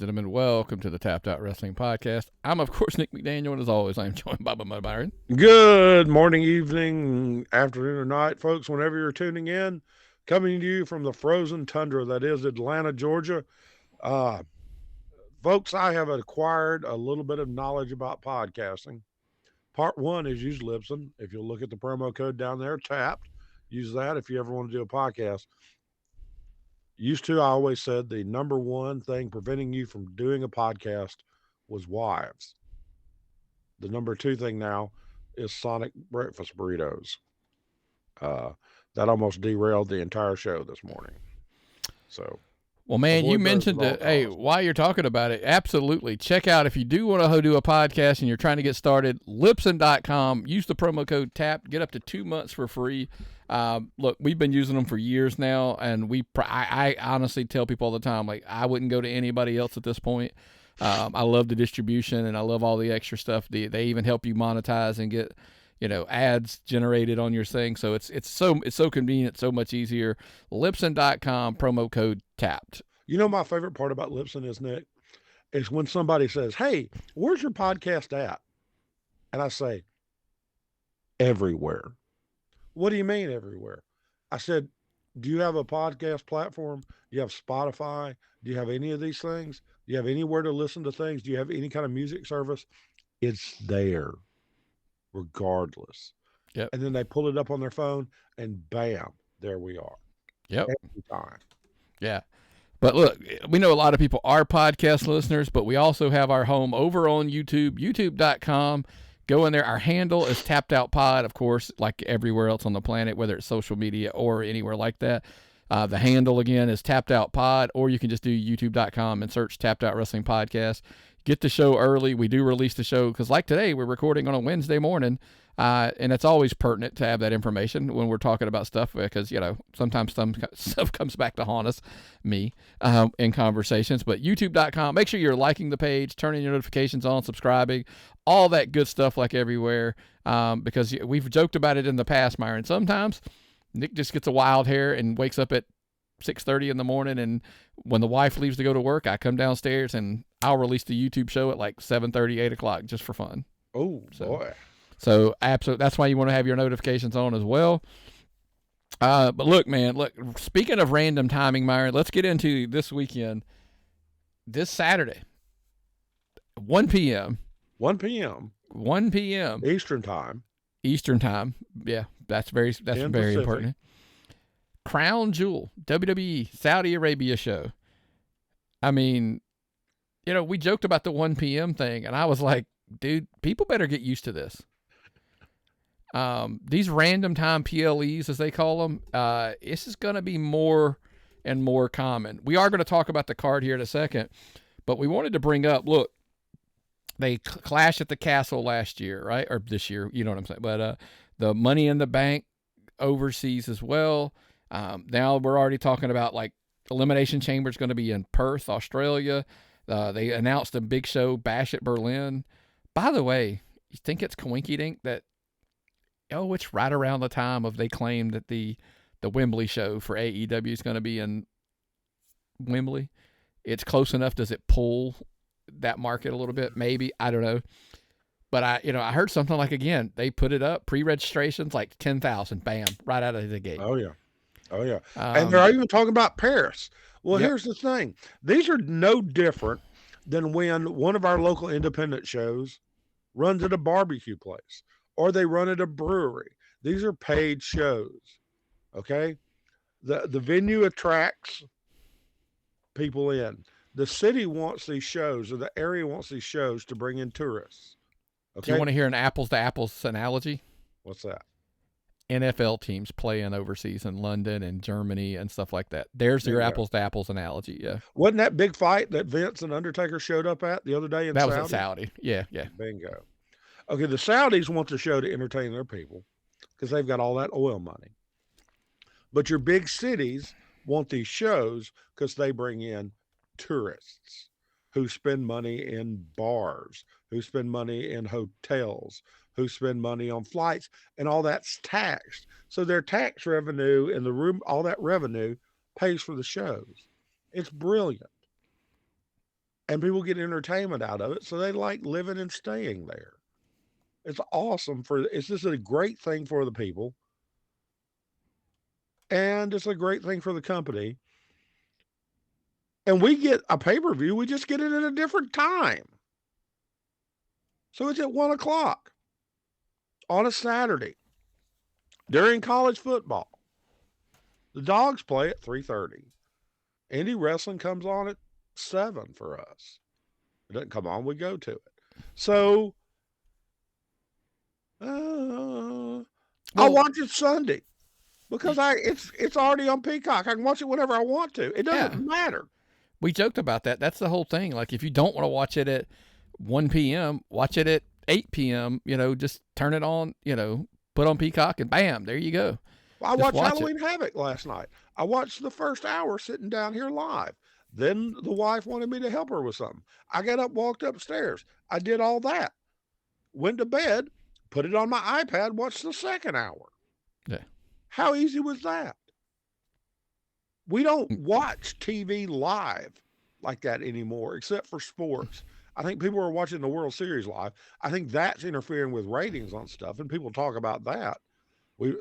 and gentlemen, welcome to the Tapped Out Wrestling Podcast. I'm, of course, Nick McDaniel, and as always, I'm joined by my Byron. Good morning, evening, afternoon, or night, folks, whenever you're tuning in. Coming to you from the frozen tundra that is Atlanta, Georgia. Folks, I have acquired a little bit of knowledge about podcasting. Part one is use Libsyn. If you'll look at the promo code down there, tapped, use that if you ever want to do a podcast. Used to, I always said the number one thing preventing you from doing a podcast was wives. The number two thing now is Sonic breakfast burritos. That almost derailed the entire show this morning. So, well, man, you mentioned it. Hey, while you're talking about it, absolutely check out if you do want to do a podcast and you're trying to get started. Libsyn.com. Use the promo code TAP. Get up to 2 months for free. Look, we've been using them for years now, and I honestly tell people all the time, like, I wouldn't go to anybody else at this point. I love the distribution, and I love all the extra stuff. They even help you monetize and get, ads generated on your thing. So it's so convenient, so much easier. Libsyn.com, promo code TAPPED. You know, my favorite part about Libsyn is, Nick, is when somebody says, "Hey, where's your podcast at?" And I say, "Everywhere." What do you mean everywhere? I said, "Do you have a podcast platform? Do you have Spotify? Do you have any of these things? Do you have anywhere to listen to things? Do you have any kind of music service?" It's there, regardless. Yep. And then they pull it up on their phone, and bam, there we are. Yep. Every time. Yeah. But look, we know a lot of people are podcast listeners, but we also have our home over on YouTube, youtube.com. Go in there. Our handle is Tapped Out Pod, of course, like everywhere else on the planet, whether it's social media or anywhere like that. The handle, again, is Tapped Out Pod, or you can just do youtube.com and search Tapped Out Wrestling Podcast. Get the show early. We do release the show because, like today, we're recording on a Wednesday morning, and it's always pertinent to have that information when we're talking about stuff because, sometimes some stuff comes back to haunt us, in conversations. But youtube.com, make sure you're liking the page, turning your notifications on, subscribing, all that good stuff like everywhere, because we've joked about it in the past, Myron. Sometimes Nick just gets a wild hair and wakes up at 6:30 in the morning, and when the wife leaves to go to work, I come downstairs and I'll release the YouTube show at like 7:30, 8 o'clock just for fun. Oh, boy. So absolutely, that's why you want to have your notifications on as well. But look, man, speaking of random timing, Myron, let's get into this weekend. This Saturday, 1 p.m. 1 p.m. 1 p.m. Eastern time. Yeah, that's very important. Crown Jewel, WWE Saudi Arabia show. I mean, we joked about the 1 p.m. thing, and I was like, dude, people better get used to this. These random time PLEs, as they call them, this is going to be more and more common. We are going to talk about the card here in a second, but we wanted to bring up, look, they clashed at the Castle last year, right? Or this year, you know what I'm saying. But the Money in the Bank overseas as well. Now we're already talking about like Elimination Chamber is going to be in Perth, Australia. They announced a big show, Bash at Berlin. By the way, you think it's coinkydink that, it's right around the time of they claim that the Wembley show for AEW is going to be in Wembley. It's close enough. Does it pull that market a little bit? Maybe. I don't know. But I heard something like, again, they put it up, pre-registrations, like 10,000, bam, right out of the gate. Oh, yeah. And they're even talking about Paris. Well, Here's the thing. These are no different than when one of our local independent shows runs at a barbecue place or they run at a brewery. These are paid shows, okay? The venue attracts people in. The city wants these shows, or the area wants these shows to bring in tourists. Okay? Do you want to hear an apples-to-apples analogy? What's that? NFL teams playing overseas in London and Germany and stuff like that. There's your apples-to-apples analogy, yeah. Wasn't that big fight that Vince and Undertaker showed up at the other day in Saudi? That was at Saudi, yeah. Bingo. Okay, the Saudis want the show to entertain their people because they've got all that oil money. But your big cities want these shows because they bring in tourists who spend money in bars, who spend money in hotels, who spend money on flights, and all that's taxed. So their tax revenue and all that revenue pays for the shows. It's brilliant. and people get entertainment out of it. So they like living and staying there. It's awesome it's just a great thing for the people. And it's a great thing for the company. And we get a pay-per-view, we just get it at a different time. So it's at 1 o'clock on a Saturday during college football. The Dogs play at 3:30. Indie wrestling comes on at 7 for us. It doesn't come on, we go to it. So I'll watch it Sunday because it's already on Peacock. I can watch it whenever I want to. It doesn't matter. We joked about that. That's the whole thing. Like, if you don't want to watch it at 1 p.m., watch it at 8 p.m., just turn it on, put on Peacock, and bam, there you go. Well, I watched Halloween Havoc last night. I watched the first hour sitting down here live. Then the wife wanted me to help her with something. I got up, walked upstairs. I did all that. Went to bed, put it on my iPad, watched the second hour. Yeah. How easy was that? We don't watch TV live like that anymore, except for sports. I think people are watching the World Series live. I think that's interfering with ratings on stuff, and people talk about that.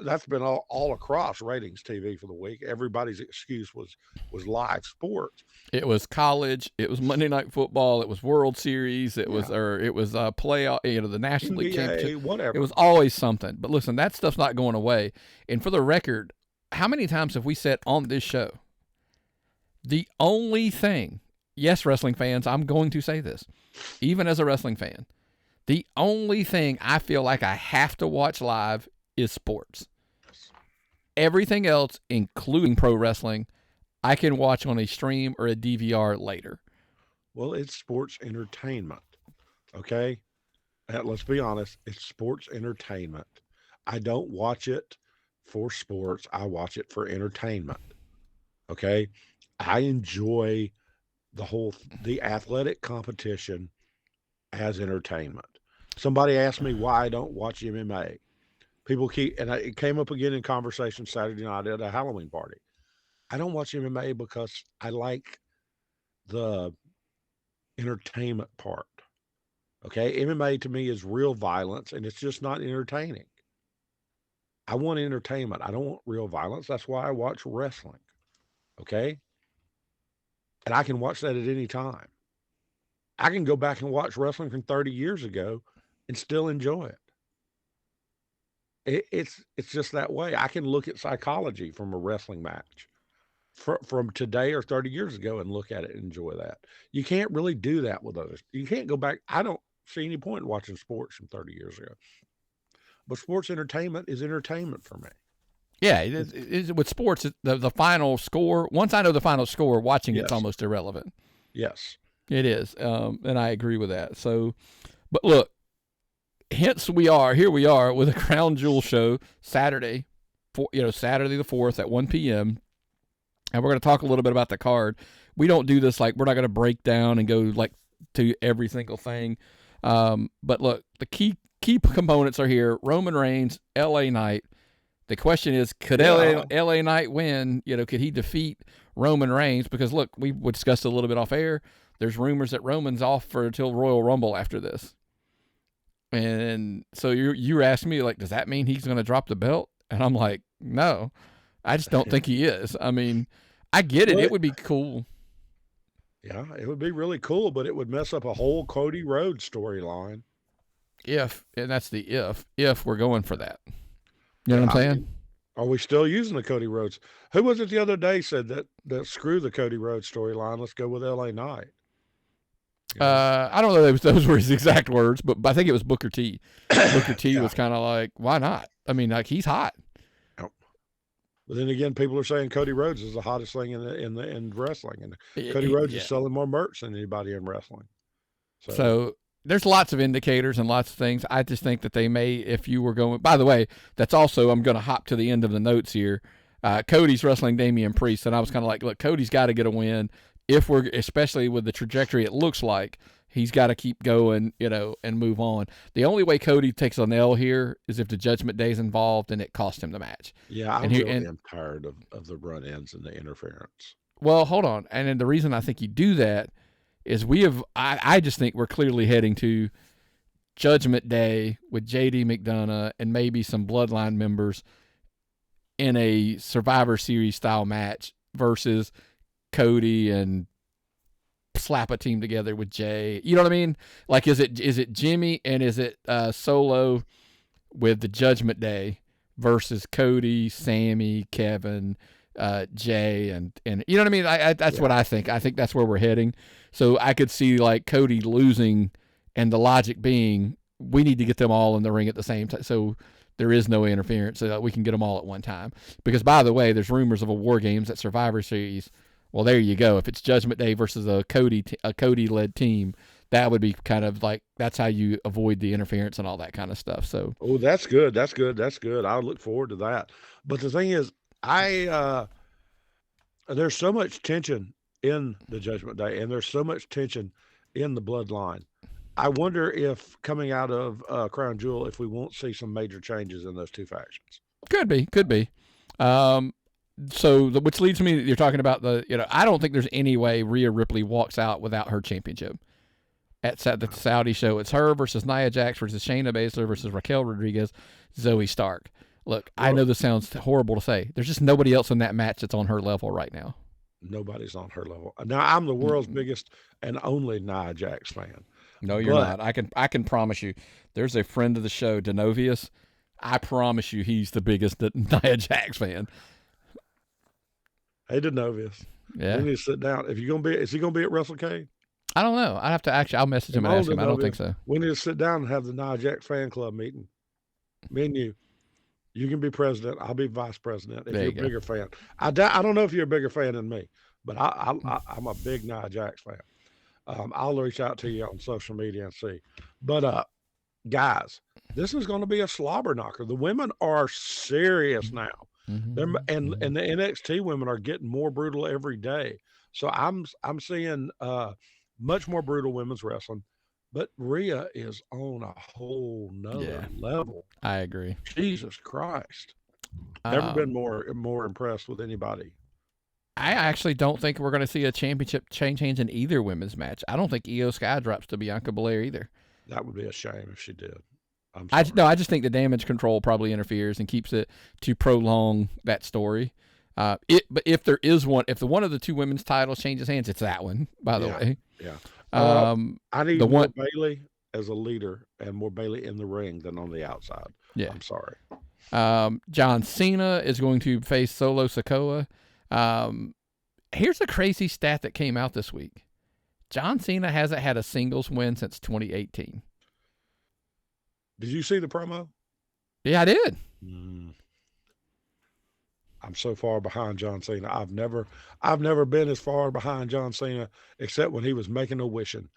That's been all across ratings TV for the week. Everybody's excuse was live sports. It was college. It was Monday Night Football. It was World Series. It was playoff. The National League Championship. Whatever. It was always something. But listen, that stuff's not going away. And for the record, how many times have we said on this show, the only thing, yes, wrestling fans, I'm going to say this, even as a wrestling fan, the only thing I feel like I have to watch live is sports. Everything else, including pro wrestling, I can watch on a stream or a DVR later. Well, it's sports entertainment. Okay? Let's be honest. It's sports entertainment. I don't watch it for sports. I watch it for entertainment. Okay? I enjoy the athletic competition as entertainment. Somebody asked me why I don't watch MMA. People it came up again in conversation Saturday night at a Halloween party. I don't watch MMA because I like the entertainment part. Okay. MMA to me is real violence, and it's just not entertaining. I want entertainment. I don't want real violence. That's why I watch wrestling. Okay. And I can watch that at any time. I can go back and watch wrestling from 30 years ago and still enjoy it. It's just that way. I can look at psychology from a wrestling match from today or 30 years ago and look at it and enjoy that. You can't really do that with others. You can't go back. I don't see any point in watching sports from 30 years ago. But sports entertainment is entertainment for me. Yeah, with sports, the final score, once I know the final score, watching it's almost irrelevant. Yes. It is, and I agree with that. So, but look, here we are with a Crown Jewel show Saturday, Saturday the 4th at 1 p.m., and we're going to talk a little bit about the card. We don't do this, we're not going to break down and go to every single thing. But look, the key components are here. Roman Reigns, LA Knight. The question is, could LA Knight win? Could he defeat Roman Reigns? Because look, we discussed a little bit off air. There's rumors that Roman's off until Royal Rumble after this. And so you're asking me, does that mean he's going to drop the belt? And I'm like, no, I just don't think he is. I mean, I get it. It would be cool. Yeah, it would be really cool, but it would mess up a whole Cody Rhodes storyline. And that's the if we're going for that. You know what I'm saying? Are we still using the Cody Rhodes? Who was it the other day said that screw the Cody Rhodes storyline, let's go with LA Knight? I don't know if those were his exact words, but I think it was Booker T. Booker T was kind of like, why not? I mean, he's hot. But then again, people are saying Cody Rhodes is the hottest thing in wrestling, and Cody Rhodes is selling more merch than anybody in wrestling. So there's lots of indicators and lots of things. I just think that they may, if you were going. By the way, that's also, I'm going to hop to the end of the notes here. Cody's wrestling Damian Priest, and I was kind of like, look, Cody's got to get a win. Especially with the trajectory it looks like, he's got to keep going, and move on. The only way Cody takes an L here is if the Judgment Day is involved and it cost him the match. Yeah, I'm tired of the run-ins and the interference. Well, hold on. And then the reason I think you do that is I just think we're clearly heading to Judgment Day with JD McDonough and maybe some Bloodline members in a Survivor Series style match versus Cody and slap a team together with Jay. You know what I mean? Like, is it Jimmy and is it Solo with the Judgment Day versus Cody, Sami, Kevin, Jay, and you know what I mean? That's what I think. I think that's where we're heading. So I could see like Cody losing, and the logic being we need to get them all in the ring at the same time. So there is no interference, so that we can get them all at one time. Because by the way, there's rumors of a War Games at Survivor Series. Well, there you go. If it's Judgment Day versus a Cody-led team, that would be kind of like, that's how you avoid the interference and all that kind of stuff. So, oh, that's good. That's good. That's good. I look forward to that. But the thing is, there's so much tension in the Judgment Day, and there's so much tension in the Bloodline. I wonder if coming out of Crown Jewel, if we won't see some major changes in those two factions. Could be. Which leads me, you're talking about I don't think there's any way Rhea Ripley walks out without her championship. At the Saudi show, it's her versus Nia Jax versus Shayna Baszler versus Raquel Rodriguez, Zoe Stark. Look, I know this sounds horrible to say. There's just nobody else in that match that's on her level right now. Nobody's on her level. Now, I'm the world's biggest and only Nia Jax fan. No, you're not. I can promise you. There's a friend of the show, Denovius. I promise you, he's the biggest Nia Jax fan. Hey, Denovius. Yeah. We need to sit down. Is he gonna be at WrestleCade? I don't know. I have to I'll message him and ask him. I don't think so. We need to sit down and have the Nia Jax fan club meeting. Me and you. You can be president. I'll be vice president if you're a bigger fan. I don't know if you're a bigger fan than me, but I'm a big Nia Jax fan. I'll reach out to you on social media and see. But guys, this is going to be a slobber knocker. The women are serious now. Mm-hmm. And the NXT women are getting more brutal every day. So I'm seeing much more brutal women's wrestling. But Rhea is on a whole nother level. I agree. Jesus Christ. Never been more impressed with anybody. I actually don't think we're going to see a championship change in either women's match. I don't think Io Sky drops to Bianca Belair either. That would be a shame if she did. I just think the damage control probably interferes and keeps it to prolong that story. But if there is one, if one of the two women's titles changes hands, it's that one, by the way. Yeah. I need more Bayley as a leader and more Bayley in the ring than on the outside. Yeah. I'm sorry. John Cena is going to face Solo Sikoa. Here's a crazy stat that came out this week. John Cena hasn't had a singles win since 2018. Did you see the promo? Yeah, I did. I'm so far behind John Cena. I've never been as far behind John Cena except when he was making a wishing.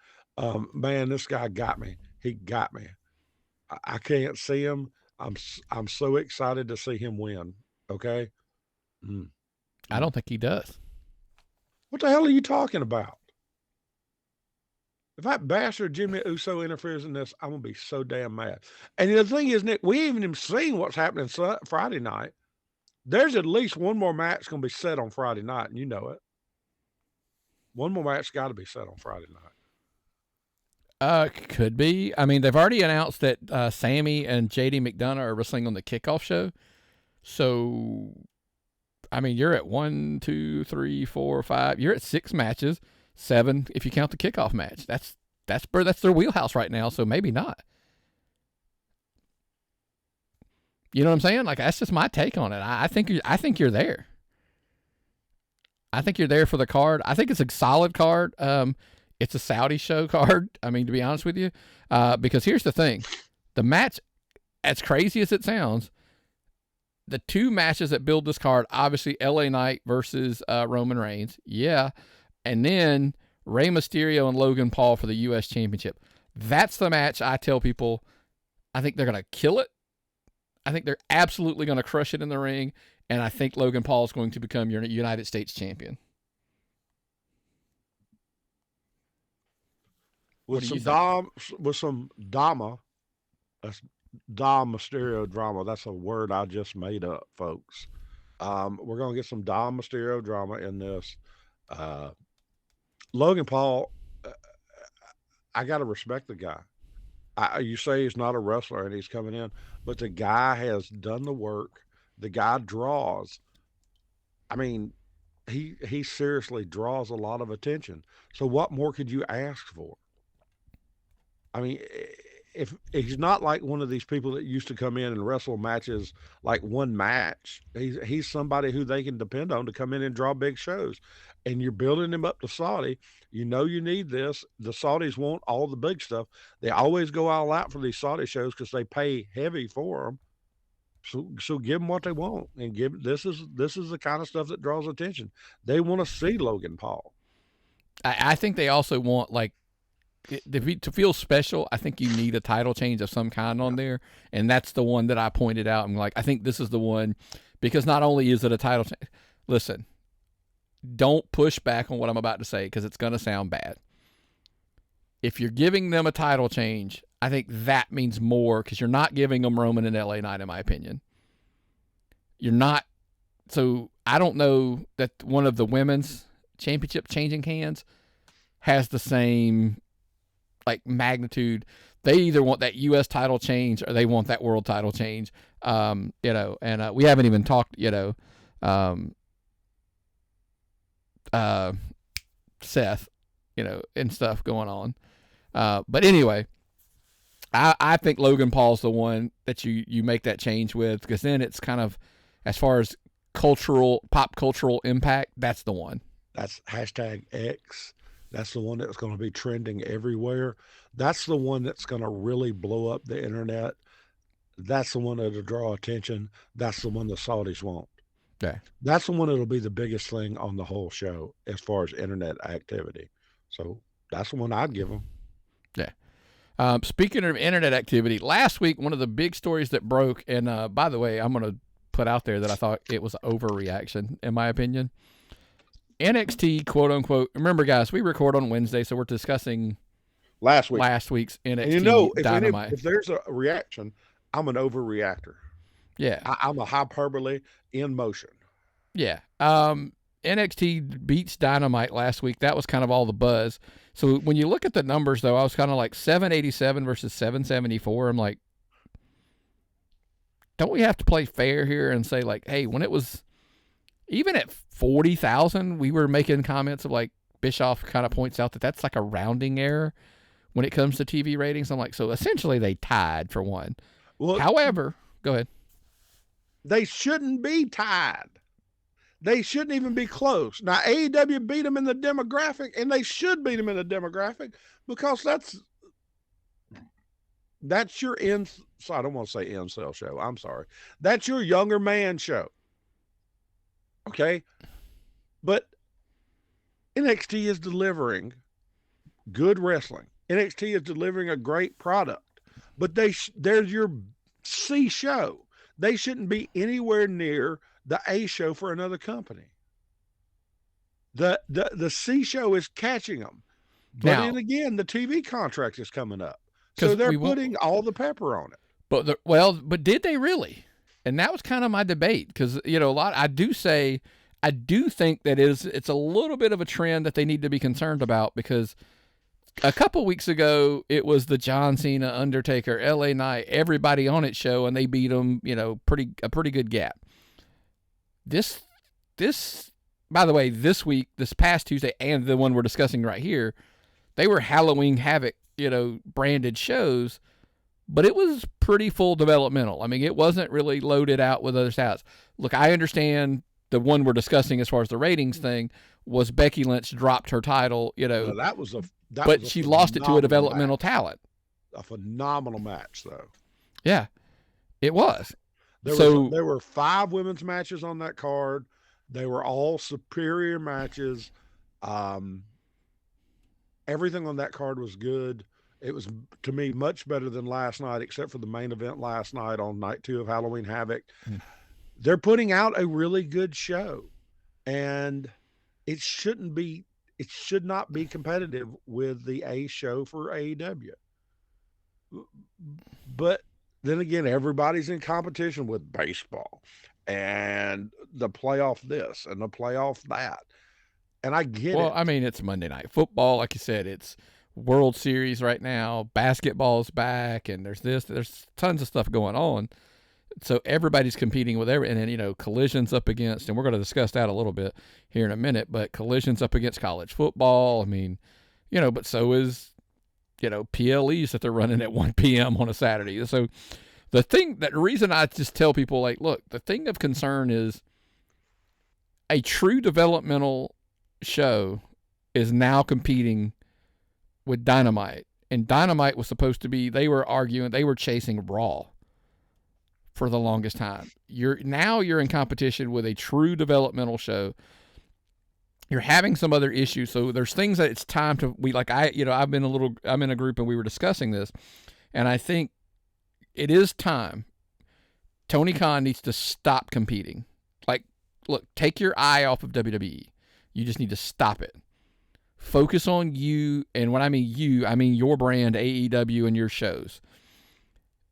Man, this guy got me. He got me. I can't see him. I'm so excited to see him win. Okay. I don't think he does. What the hell are you talking about? If that bastard Jimmy Uso interferes in this, I'm gonna be so damn mad. And the thing is, Nick, we ain't even seen what's happening Friday night. There's at least one more match going to be set on Friday night, and you know it. One more match got to be set on Friday night. Could be. I mean, they've already announced that Sami and JD McDonough are wrestling on the kickoff show. So, I mean, you're at 1, 2, 3, 4, 5. You're at 6 matches, 7 if you count the kickoff match. That's their wheelhouse right now. So maybe not. You know what I'm saying? Like, that's just my take on it. I think you're there. I think you're there for the card. I think it's a solid card. It's a Saudi show card. I mean, to be honest with you, because here's the thing: the match, as crazy as it sounds, the two matches that build this card, obviously LA Knight versus Roman Reigns, and then Rey Mysterio and Logan Paul for the U.S. Championship. That's the match I tell people. I think they're gonna kill it. I think they're absolutely going to crush it in the ring, and I think Logan Paul is going to become your United States champion. With some Dom Mysterio drama. That's a word I just made up, folks. We're going to get some Dom Mysterio drama in this. Logan Paul, I got to respect the guy. You say he's not a wrestler and he's coming in, but the guy has done the work. The guy draws. I mean, he seriously draws a lot of attention. So what more could you ask for? I mean, if he's not like one of these people that used to come in and wrestle matches like one match, he's somebody who they can depend on to come in and draw big shows. And you're building him up to Saudi. You know you need this. The Saudis want all the big stuff. They always go all out for these Saudi shows because they pay heavy for them. So give them what they want, and this is the kind of stuff that draws attention. They want to see Logan Paul. I think they also want, like, to feel special. I think you need a title change of some kind on there, and that's the one that I pointed out. I'm like, I think this is the one, because not only is it a title change. Listen, don't push back on what I'm about to say because it's going to sound bad. If you're giving them a title change, I think that means more, because you're not giving them Roman and LA Knight, in my opinion. You're not. So I don't know that one of the women's championship changing hands has the same, like, magnitude. They either want that U.S. title change or they want that world title change. And we haven't even talked, Seth, and stuff going on. But anyway, I think Logan Paul's the one that you make that change with, because then it's kind of, as far as pop cultural impact, that's the one. That's #X. That's the one that's going to be trending everywhere. That's the one that's going to really blow up the internet. That's the one that'll draw attention. That's the one the Saudis want. Yeah. That's the one that'll be the biggest thing on the whole show as far as internet activity. So that's the one I'd give them. Yeah. Speaking of internet activity, last week, one of the big stories that broke, and by the way, I'm going to put out there that I thought it was overreaction, in my opinion. NXT, quote unquote. Remember, guys, we record on Wednesday, so we're discussing last week's NXT Dynamite. If there's a reaction, I'm an overreactor. Yeah. I'm a hyperbole in motion. Yeah. NXT beats Dynamite last week. That was kind of all the buzz. So when you look at the numbers, though, I was kind of like 787 versus 774. I'm like, don't we have to play fair here and say, like, hey, when it was even at 40,000, we were making comments of, like, Bischoff kind of points out that that's like a rounding error when it comes to TV ratings. I'm like, so essentially they tied for one. Well, however, go ahead. They shouldn't be tied. They shouldn't even be close. Now, AEW beat them in the demographic, and they should beat them in the demographic, because that's your I don't want to say incel show. I'm sorry. That's your younger man show. Okay? But NXT is delivering good wrestling. NXT is delivering a great product. But they're your C show. They shouldn't be anywhere near the A show for another company. The C show is catching them. But then again, the TV contract is coming up. So they're putting all the pepper on it. But did they really? And that was kind of my debate, because, I do think that it's a little bit of a trend that they need to be concerned about, because a couple weeks ago, it was the John Cena, Undertaker, LA Knight, everybody on it show, and they beat them, a pretty good gap. This, by the way, this week, this past Tuesday, and the one we're discussing right here, they were Halloween Havoc, branded shows, but it was pretty full developmental. I mean, it wasn't really loaded out with other styles. Look, I understand the one we're discussing as far as the ratings thing was Becky Lynch dropped her title, but she lost it to a developmental talent. A phenomenal match, though. Yeah, it was. There were 5 women's matches on that card. They were all superior matches. Everything on that card was good. It was, to me, much better than last night, except for the main event last night on night 2 of Halloween Havoc. They're putting out a really good show, and it should not be competitive with the A show for AEW. But then again, everybody's in competition with baseball and the playoff this and the playoff that. And I get it. Well, I mean, it's Monday Night Football. Like you said, it's World Series right now. Basketball's back, and there's tons of stuff going on. So everybody's competing with and then, Collision's up against, and we're going to discuss that a little bit here in a minute, but Collision's up against college football. I mean, but so is, PLEs that they're running at 1 p.m. on a Saturday. So the reason I just tell people, like, look, the thing of concern is a true developmental show is now competing with Dynamite. And Dynamite was supposed to be, they were chasing Raw for the longest time. You're in competition with a true developmental show. You're having some other issues, so there's things that it's time to I'm in a group and we were discussing this, and I think it is time. Tony Khan needs to stop competing. Like, look, take your eye off of WWE. You just need to stop it. Focus on you, and when I mean you, I mean your brand, AEW, and your shows.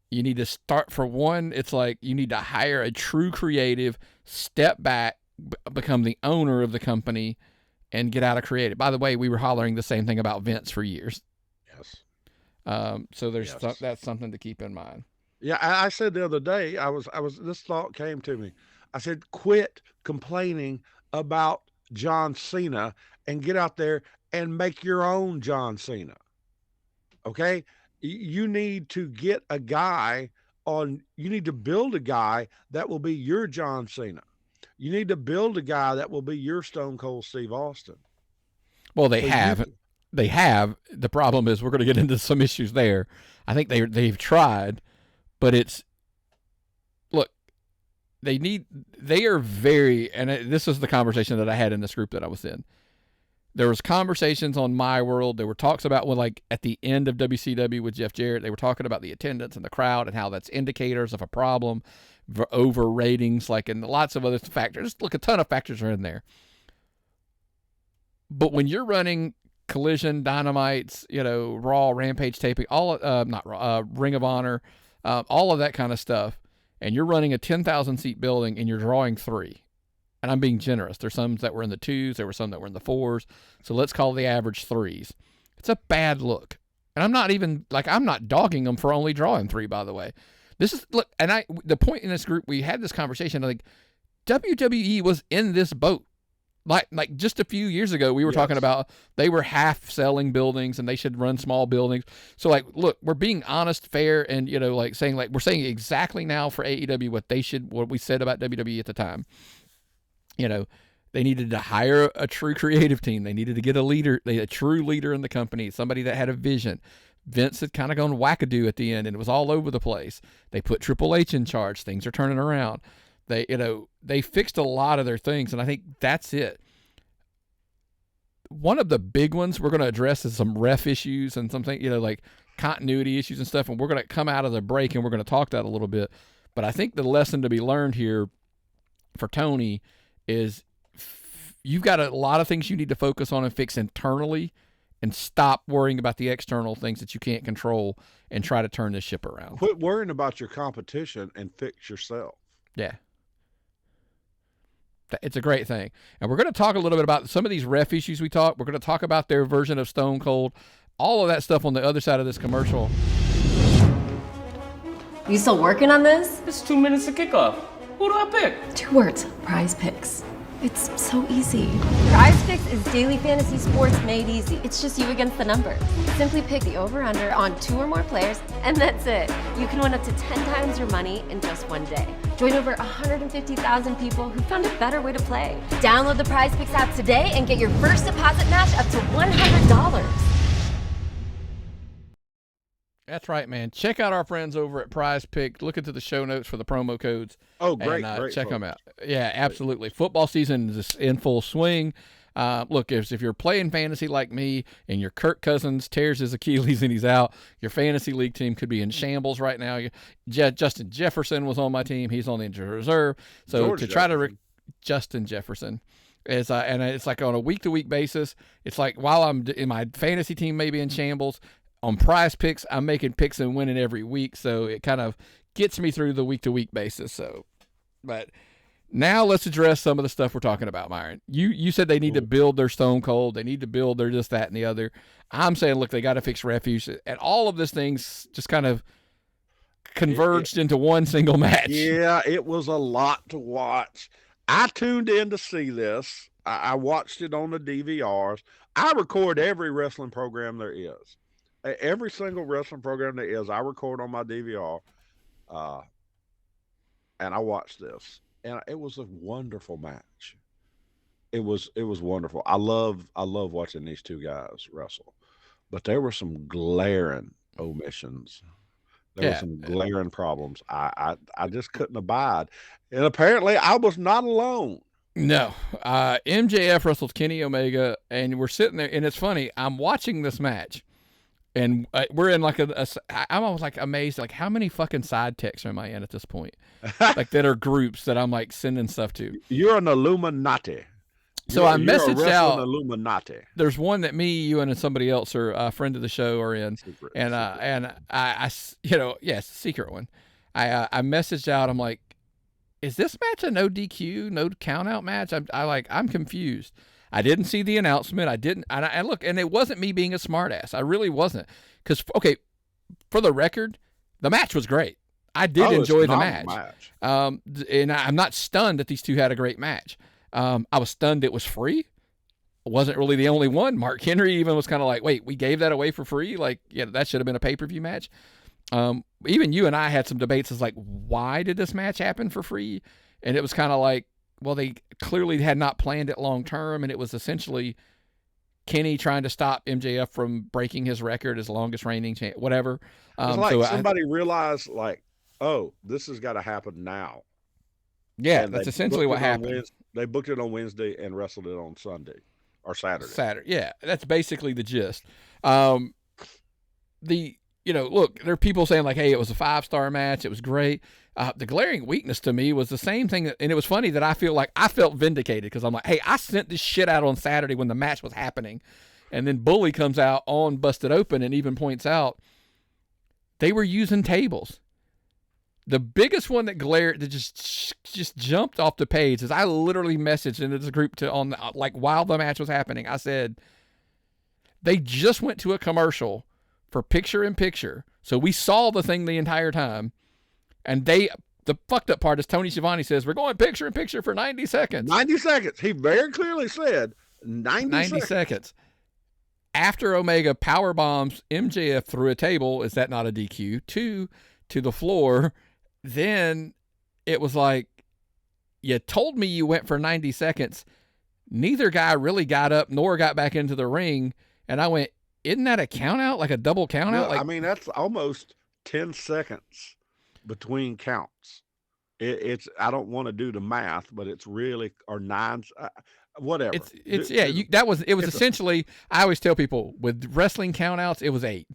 You need to start, for one, it's like you need to hire a true creative, step back, become the owner of the company, and get out of creative. By the way, we were hollering the same thing about Vince for years. Yes. So that's something to keep in mind. Yeah, I said the other day, this thought came to me. I said, quit complaining about John Cena and get out there and make your own John Cena. Okay? You need to get a guy you need to build a guy that will be your John Cena. You need to build a guy that will be your Stone Cold Steve Austin. Well, they have. The problem is we're going to get into some issues there. I think they've tried, but they are very, and this is the conversation that I had in this group that I was in. There was conversations on My World. There were talks about at the end of WCW with Jeff Jarrett, they were talking about the attendance and the crowd and how that's indicators of a problem, over ratings, and lots of other factors. Look, a ton of factors are in there. But when you're running Collision, Dynamites, Raw, Rampage taping, Ring of Honor, all of that kind of stuff, and you're running a 10,000 seat building and you're drawing 3. And I'm being generous. There's some that were in the 2s. There were some that were in the 4s. So let's call the average 3s. It's a bad look. And I'm not dogging them for only drawing 3, by the way. The point in this group, we had this conversation, WWE was in this boat. Like just a few years ago, we were talking about they were half selling buildings and they should run small buildings. So look, we're being honest, fair, and saying we're saying exactly now for AEW what we said about WWE at the time. They needed to hire a true creative team. They needed to get a true leader in the company, somebody that had a vision. Vince had kind of gone wackadoo at the end, and it was all over the place. They put Triple H in charge. Things are turning around. They fixed a lot of their things, and I think that's it. One of the big ones we're going to address is some ref issues and something, like continuity issues and stuff, and we're going to come out of the break and we're going to talk that a little bit. But I think the lesson to be learned here for Tony is you've got a lot of things you need to focus on and fix internally, and stop worrying about the external things that you can't control and try to turn this ship around. Quit worrying about your competition and fix yourself. Yeah. It's a great thing. And we're going to talk a little bit about some of these ref issues we talked. We're going to talk about their version of Stone Cold, all of that stuff on the other side of this commercial. You still working on this? It's 2 minutes to kickoff. Who do I pick? 2 words, Prize Picks. It's so easy. Prize Picks is daily fantasy sports made easy. It's just you against the numbers. Simply pick the over-under on 2 or more players, and that's it. You can win up to 10 times your money in just one day. Join over 150,000 people who found a better way to play. Download the Prize Picks app today and get your first deposit match up to $100. That's right, man. Check out our friends over at Prize Pick. Look into the show notes for the promo codes. Oh, great, and, great. Check folks. them out. Yeah, absolutely. Football season is in full swing. Look, if you're playing fantasy like me and your Kirk Cousins tears his Achilles and he's out, your fantasy league team could be in shambles right now. Justin Jefferson was on my team. He's on the injured reserve. So Justin Jefferson. And it's like on a week-to-week basis. It's like while I'm in my fantasy team maybe in shambles, on Prize Picks, I'm making picks and winning every week, so it kind of gets me through the week-to-week basis. So, but Now let's address some of the stuff we're talking about, Myron. You said they need to build their Stone Cold. They need to build their this, that, and the other. I'm saying, look, they got to fix Refuge. And all of this things just kind of converged into one single match. Yeah, it was a lot to watch. I tuned in to see this. I watched it on the DVRs. I record every wrestling program there is. Every single wrestling program there is, I record on my DVR. And I watched this. And it was a wonderful match. It was wonderful. I love watching these two guys wrestle. But there were some glaring omissions. There were some glaring problems. I just couldn't abide. And apparently I was not alone. No. MJF wrestled Kenny Omega, and we're sitting there, and it's funny. I'm watching this match, and we're in like I'm almost like amazed, like how many fucking side texts am I in at this point? Like that are groups that I'm like sending stuff to. You're an Illuminati. So I messaged out. Illuminati. There's one that me, you, and somebody else are a friend of the show are in, secret. I secret one. I messaged out. I'm like, is this match a no DQ, no count out match? I'm confused. I didn't see the announcement. I didn't. And look, and it wasn't me being a smartass. I really wasn't. Because for the record, the match was great. I did enjoy the match. And I'm not stunned that these two had a great match. I was stunned it was free. It wasn't really the only one. Mark Henry even was kind of like, wait, we gave that away for free? Like, yeah, that should have been a pay-per-view match. Even you and I had some debates as like, why did this match happen for free? And it was kind of like, well, they clearly had not planned it long term, and it was essentially Kenny trying to stop MJF from breaking his record as longest reigning champ, whatever. It's like somebody realized, like, oh, this has got to happen now. Yeah, that's essentially what happened. They booked it on Wednesday and wrestled it on Sunday or Saturday. Yeah, that's basically the gist. Look, there are people saying like, hey, it was a 5-star match. It was great. The glaring weakness to me was the same thing. And it was funny that I felt vindicated because I'm like, hey, I sent this shit out on Saturday when the match was happening. And then Bully comes out on Busted Open and even points out they were using tables. The biggest one that just jumped off the page is I literally messaged into this group while the match was happening. I said, they just went to a commercial for picture-in-picture. So we saw the thing the entire time. And the fucked up part is Tony Schiavone says, we're going picture-in-picture for 90 seconds. 90 seconds. He very clearly said 90 seconds. After Omega power bombs MJF through a table, is that not a DQ? 2, to the floor. Then it was like, you told me you went for 90 seconds. Neither guy really got up nor got back into the ring. And I went, isn't that a count out? Like a double count out? I mean, that's almost 10 seconds between counts. It's I don't want to do the math, but it's really, or 9, whatever. It was essentially, I always tell people with wrestling count outs, it was 8.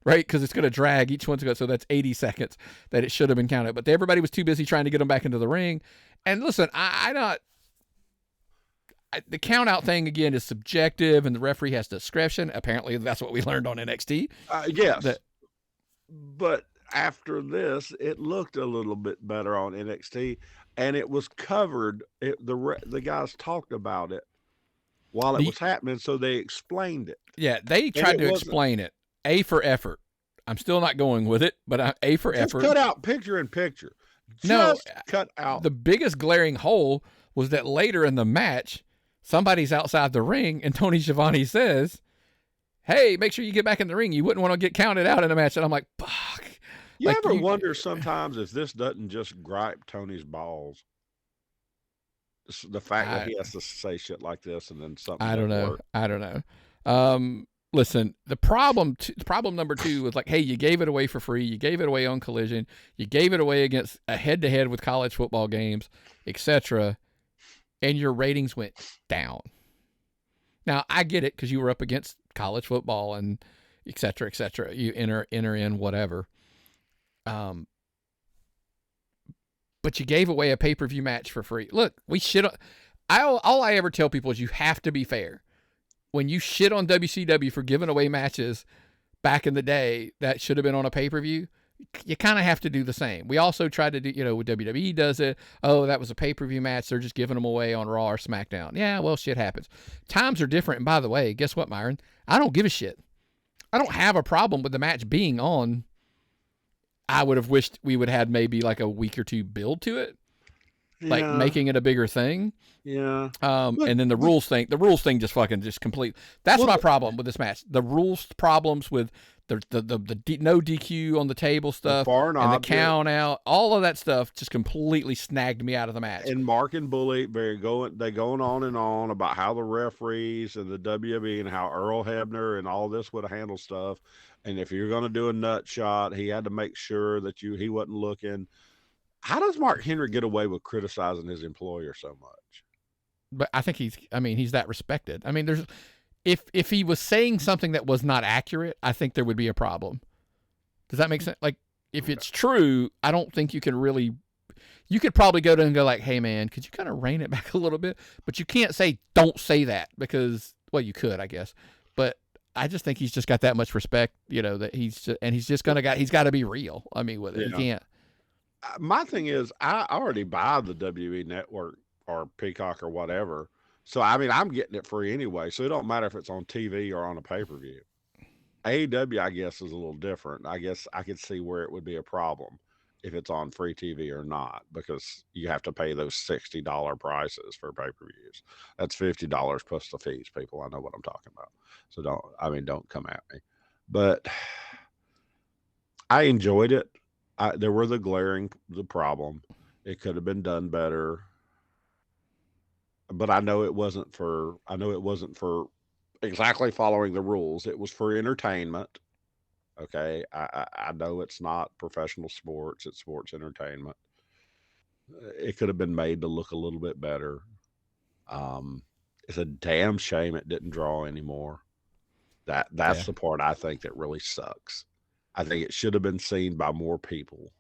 Right? Because it's going to drag each one to go. So that's 80 seconds that it should have been counted. But everybody was too busy trying to get them back into the ring. And listen, the count out thing, again, is subjective and the referee has discretion. Apparently, that's what we learned on NXT. Yes. But after this, it looked a little bit better on NXT. And it was covered. The guys talked about it while it was happening. So they explained it. Yeah, they tried to explain it. A for effort. I'm still not going with it, but A for effort. Cut out picture-in-picture. Cut out. The biggest glaring hole was that later in the match, somebody's outside the ring, and Tony Schiavone says, hey, make sure you get back in the ring. You wouldn't want to get counted out in a match. And I'm like, fuck. You ever wonder sometimes if this doesn't just gripe Tony's balls? The fact that he has to say shit like this and then something. I don't know. Listen, the problem number 2 was like, hey, you gave it away for free. You gave it away on Collision. You gave it away against a head-to-head with college football games, etc. And your ratings went down. Now, I get it because you were up against college football and etc. You enter in whatever. But you gave away a pay-per-view match for free. Look, all I ever tell people is you have to be fair. When you shit on WCW for giving away matches back in the day that should have been on a pay-per-view, you kind of have to do the same. We also tried to do, when WWE does it, oh, that was a pay-per-view match, they're just giving them away on Raw or SmackDown. Yeah, well, shit happens. Times are different, and by the way, guess what, Myron? I don't give a shit. I don't have a problem with the match being on. I would have wished we would have had maybe like a week or two build to it, like making it a bigger thing. Yeah. And then the rules thing just complete. That's my problem with this match. The rules problems with the no DQ on the table stuff and the count out, all of that stuff just completely snagged me out of the match. And Mark and Bully, they going on and on about how the referees and the WWE and how Earl Hebner and all this would handle stuff. And if you're going to do a nut shot, he had to make sure that he wasn't looking. How does Mark Henry get away with criticizing his employer so much? But I think he's that respected. I mean, if he was saying something that was not accurate, I think there would be a problem. Does that make sense? Like, if it's true, I don't think you can really. You could probably go to him and go like, "Hey, man, could you kind of rein it back a little bit?" But you can't say, "Don't say that," because, well, you could, I guess. But I just think he's just got that much respect, that he's got to be real. I mean, with it, he can't. My thing is, I already buy the WWE Network or Peacock or whatever. So, I mean, I'm getting it free anyway. So, it don't matter if it's on TV or on a pay-per-view. AEW, I guess, is a little different. I guess I could see where it would be a problem if it's on free TV or not, because you have to pay those $60 prices for pay-per-views. That's $50 plus the fees, people. I know what I'm talking about. So, don't come at me. But I enjoyed it. There were the problem. It could have been done better. But I know it wasn't for exactly following the rules. It was for entertainment. Okay. I know it's not professional sports. It's sports entertainment. It could have been made to look a little bit better. It's a damn shame it didn't draw anymore. That's the part I think that really sucks. I think it should have been seen by more people.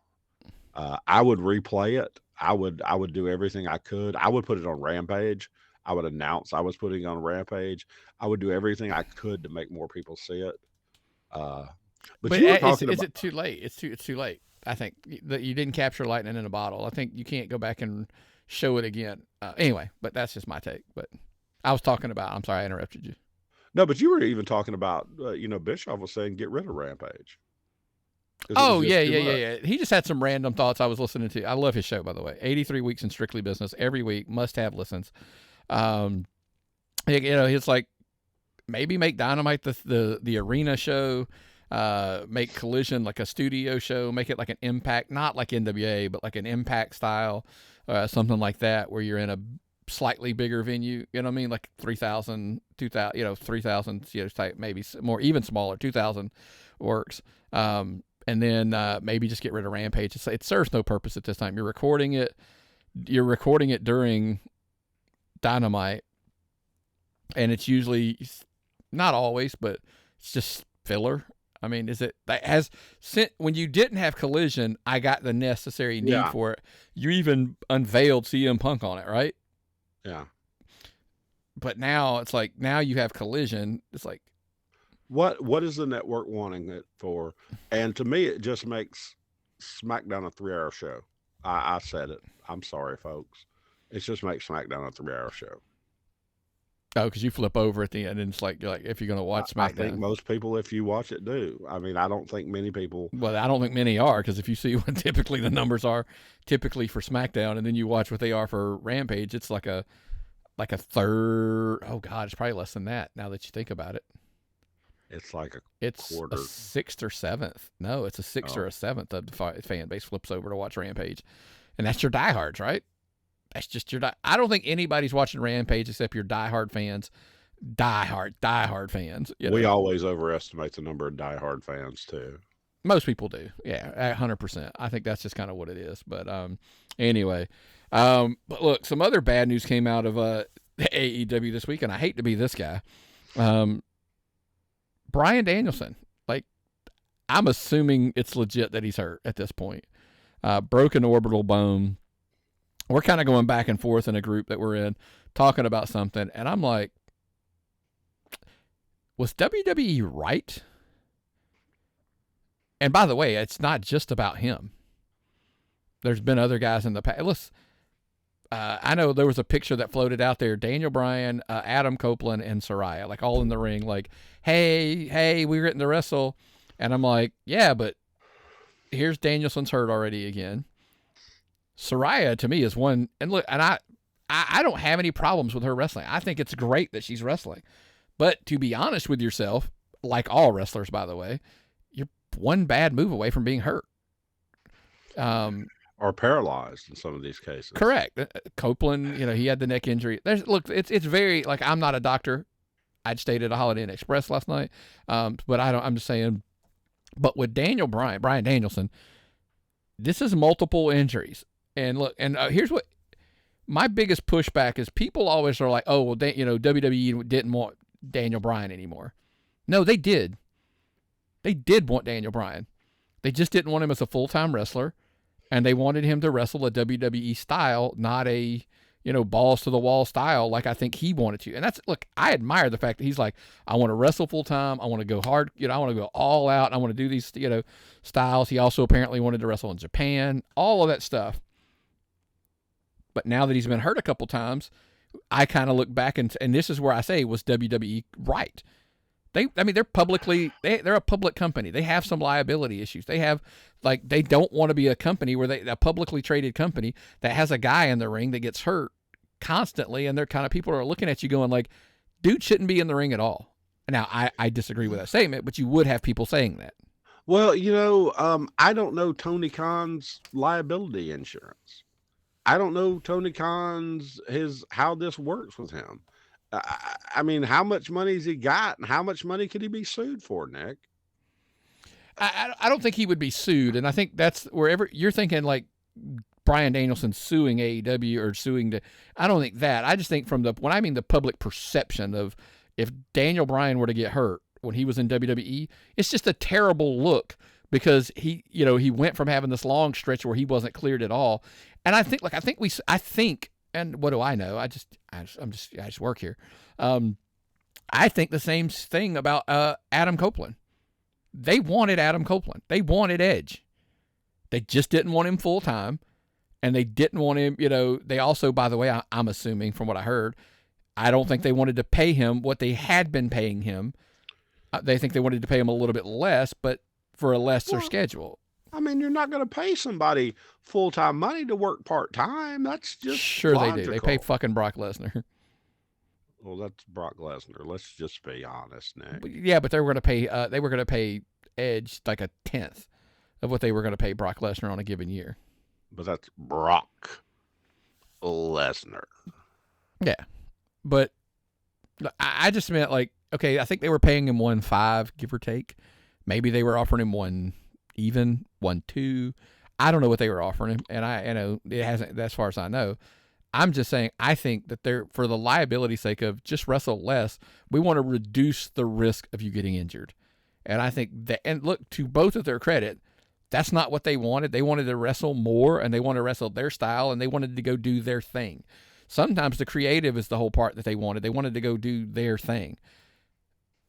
I would replay it. I would do everything I could. I would put it on Rampage. I would announce I was putting it on Rampage. I would do everything I could to make more people see it. But you were talking is it too late? It's too late. I think that you didn't capture lightning in a bottle. I think you can't go back and show it again. Anyway, but that's just my take. But I was talking about. I'm sorry I interrupted you. No, but you were even talking about. Bischoff was saying get rid of Rampage. Oh, yeah. He just had some random thoughts I was listening to. I love his show, by the way. 83 Weeks in Strictly Business. Every week. Must-have listens. It's like, maybe make Dynamite the arena show. Make Collision like a studio show. Make it like an Impact. Not like NWA, but like an Impact style. Something like that, where you're in a slightly bigger venue. You know what I mean? Like 3,000, 2,000, 3,000, type, maybe more, even smaller. 2,000 works. And then maybe just get rid of Rampage. It serves no purpose at this time. You're recording it during Dynamite, and it's usually, not always, but it's just filler. I mean, when you didn't have Collision, I got the necessary need for it. You even unveiled CM Punk on it, right? Yeah. But now it's like, now you have Collision. It's like, What is the network wanting it for? And to me, it just makes SmackDown a 3-hour show. I said it. I'm sorry, folks. It just makes SmackDown a 3-hour show. Oh, because you flip over at the end, and it's like if you're going to watch SmackDown. I think most people, if you watch it, do. I mean, I don't think many people. Well, I don't think many are, because if you see what typically the numbers are, typically for SmackDown, and then you watch what they are for Rampage, it's like a third. Oh God, it's probably less than that now that you think about it. It's like it's quarter. A sixth or seventh. No, it's a sixth or a seventh of the fan base flips over to watch Rampage, and that's your diehards, right? That's just your I don't think anybody's watching Rampage except your diehard fans, diehard fans. We always overestimate the number of diehard fans too. Most people do, yeah, 100%. I think that's just kind of what it is. But anyway, but look, some other bad news came out of AEW this week, and I hate to be this guy. Bryan Danielson, like, I'm assuming it's legit that he's hurt at this point. Broken orbital bone. We're kind of going back and forth in a group that we're in, talking about something, and I'm like, was WWE right? And by the way, it's not just about him. There's been other guys in the past. Listen, I know there was a picture that floated out there. Daniel Bryan, Adam Copeland, and Saraya, like all in the ring. Like, hey, we're getting to wrestle. And I'm like, yeah, but here's Danielson's hurt already again. Saraya, to me, is one. And look, and I don't have any problems with her wrestling. I think it's great that she's wrestling. But to be honest with yourself, like all wrestlers, by the way, you're one bad move away from being hurt. Or paralyzed in some of these cases. Correct. Copeland, he had the neck injury. It's very, like, I'm not a doctor. I'd stayed at a Holiday Inn Express last night. But I'm just saying, but with Bryan Danielson, this is multiple injuries. And look, and here's what my biggest pushback is. People always are like, oh, well, WWE didn't want Daniel Bryan anymore. No, they did. They did want Daniel Bryan. They just didn't want him as a full-time wrestler. And they wanted him to wrestle a WWE style, not a, balls to the wall style like I think he wanted to. And I admire the fact that he's like, I want to wrestle full time. I want to go hard. I want to go all out. I want to do these, styles. He also apparently wanted to wrestle in Japan, all of that stuff. But now that he's been hurt a couple times, I kind of look back and this is where I say, was WWE right? They're a public company. They have some liability issues. They don't want to be a company a publicly traded company that has a guy in the ring that gets hurt constantly. And they're kind of people are looking at you going like, dude shouldn't be in the ring at all. Now I disagree with that statement, but you would have people saying that. Well, I don't know Tony Khan's liability insurance. I don't know Tony Khan's how this works with him. I mean, how much money has he got, and how much money could he be sued for, Nick? I don't think he would be sued, and I think that's wherever you're thinking like Bryan Danielson suing AEW or suing I don't think that. I just think when I mean the public perception of if Daniel Bryan were to get hurt when he was in WWE, it's just a terrible look because he went from having this long stretch where he wasn't cleared at all, and I think and what do I know? I just work here. I think the same thing about Adam Copeland. They wanted Adam Copeland. They wanted Edge. They just didn't want him full time, and they didn't want him. They also, by the way, I'm assuming from what I heard, I don't think they wanted to pay him what they had been paying him. They think they wanted to pay him a little bit less, but for a lesser schedule. I mean, you're not going to pay somebody full-time money to work part-time. That's just sure logical. They do. They pay fucking Brock Lesnar. Well, that's Brock Lesnar. Let's just be honest, Nick. Yeah, but they were going to pay Edge like a 10th of what they were going to pay Brock Lesnar on a given year. But that's Brock Lesnar. Yeah, but I just meant like, okay, I think they were paying him 1.5, give or take. Maybe they were offering him 1.2. I don't know what they were offering him, and it hasn't, as far as I know. I'm just saying, I think that they're, for the liability sake of just wrestle less, we want to reduce the risk of you getting injured. And I think that, and look, to both of their credit, that's not what they wanted. They wanted to wrestle more, and they wanted to wrestle their style, and they wanted to go do their thing. Sometimes the creative is the whole part that they wanted. They wanted to go do their thing.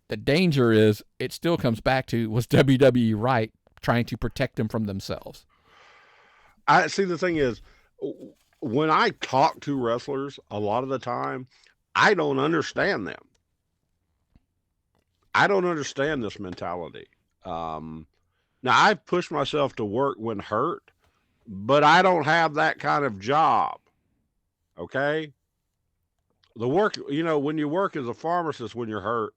The danger is, it still comes back to, was WWE right trying to protect them from themselves? I see. The thing is, when I talk to wrestlers, a lot of the time, I don't understand them. I don't understand this mentality. Now, I've pushed myself to work when hurt, but I don't have that kind of job. Okay? The work, when you work as a pharmacist when you're hurt,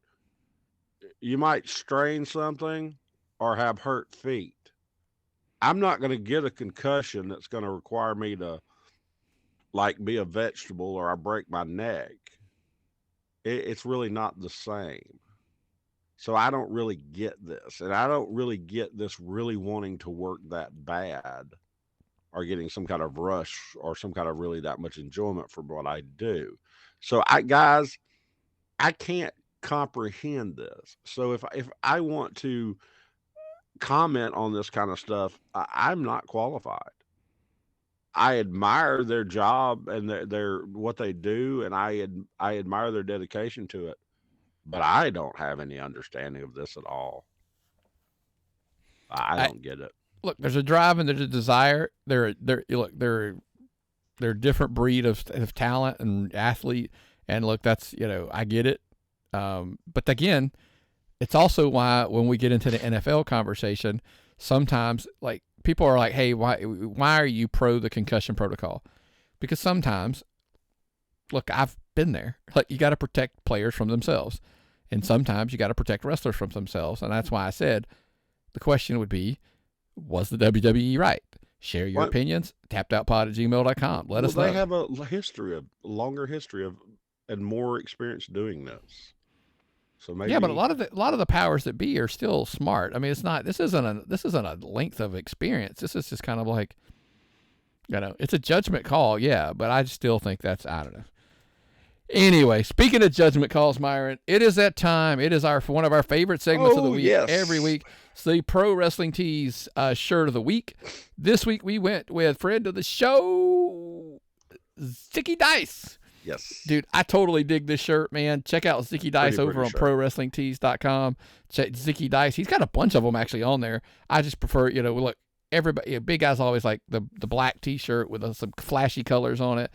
you might strain something or have hurt feet. I'm not going to get a concussion that's going to require me to be a vegetable or I break my neck. It's really not the same. So I don't really get this. And I don't really get this really wanting to work that bad or getting some kind of rush or some kind of really that much enjoyment from what I do. So I can't comprehend this. So if I want to comment on this kind of stuff, I'm not qualified. I admire their job and their what they do, and I admire their dedication to it, but I don't have any understanding of this at all. I don't get it. Look, there's a drive and there's a desire. They're a different breed of talent and athlete. And look, that's, I get it. But again, it's also why when we get into the NFL conversation, sometimes like people are like, hey, why are you pro the concussion protocol? Because sometimes, look, I've been there. Like, you got to protect players from themselves. And sometimes you got to protect wrestlers from themselves. And that's why I said the question would be, was the WWE right? Share your opinions. Tappedoutpod@gmail.com. Let us know. They have a longer history of, and more experience doing this. So maybe. Yeah, but a lot of the powers that be are still smart. I mean, it's not. This isn't a length of experience. This is just kind of like, it's a judgment call. Yeah, but I still think I don't know. Anyway, speaking of judgment calls, Myron, it is that time. It is one of our favorite segments of the week. Yes. Every week. It's the Pro Wrestling Tees shirt of the week. This week we went with friend of the show, Zicky Dice. Yes. Dude, I totally dig this shirt, man. Check out Zicky Dice over on ProWrestlingTees.com. Check Zicky Dice. He's got a bunch of them actually on there. I just prefer, look, everybody, big guys always like the black T-shirt with some flashy colors on it.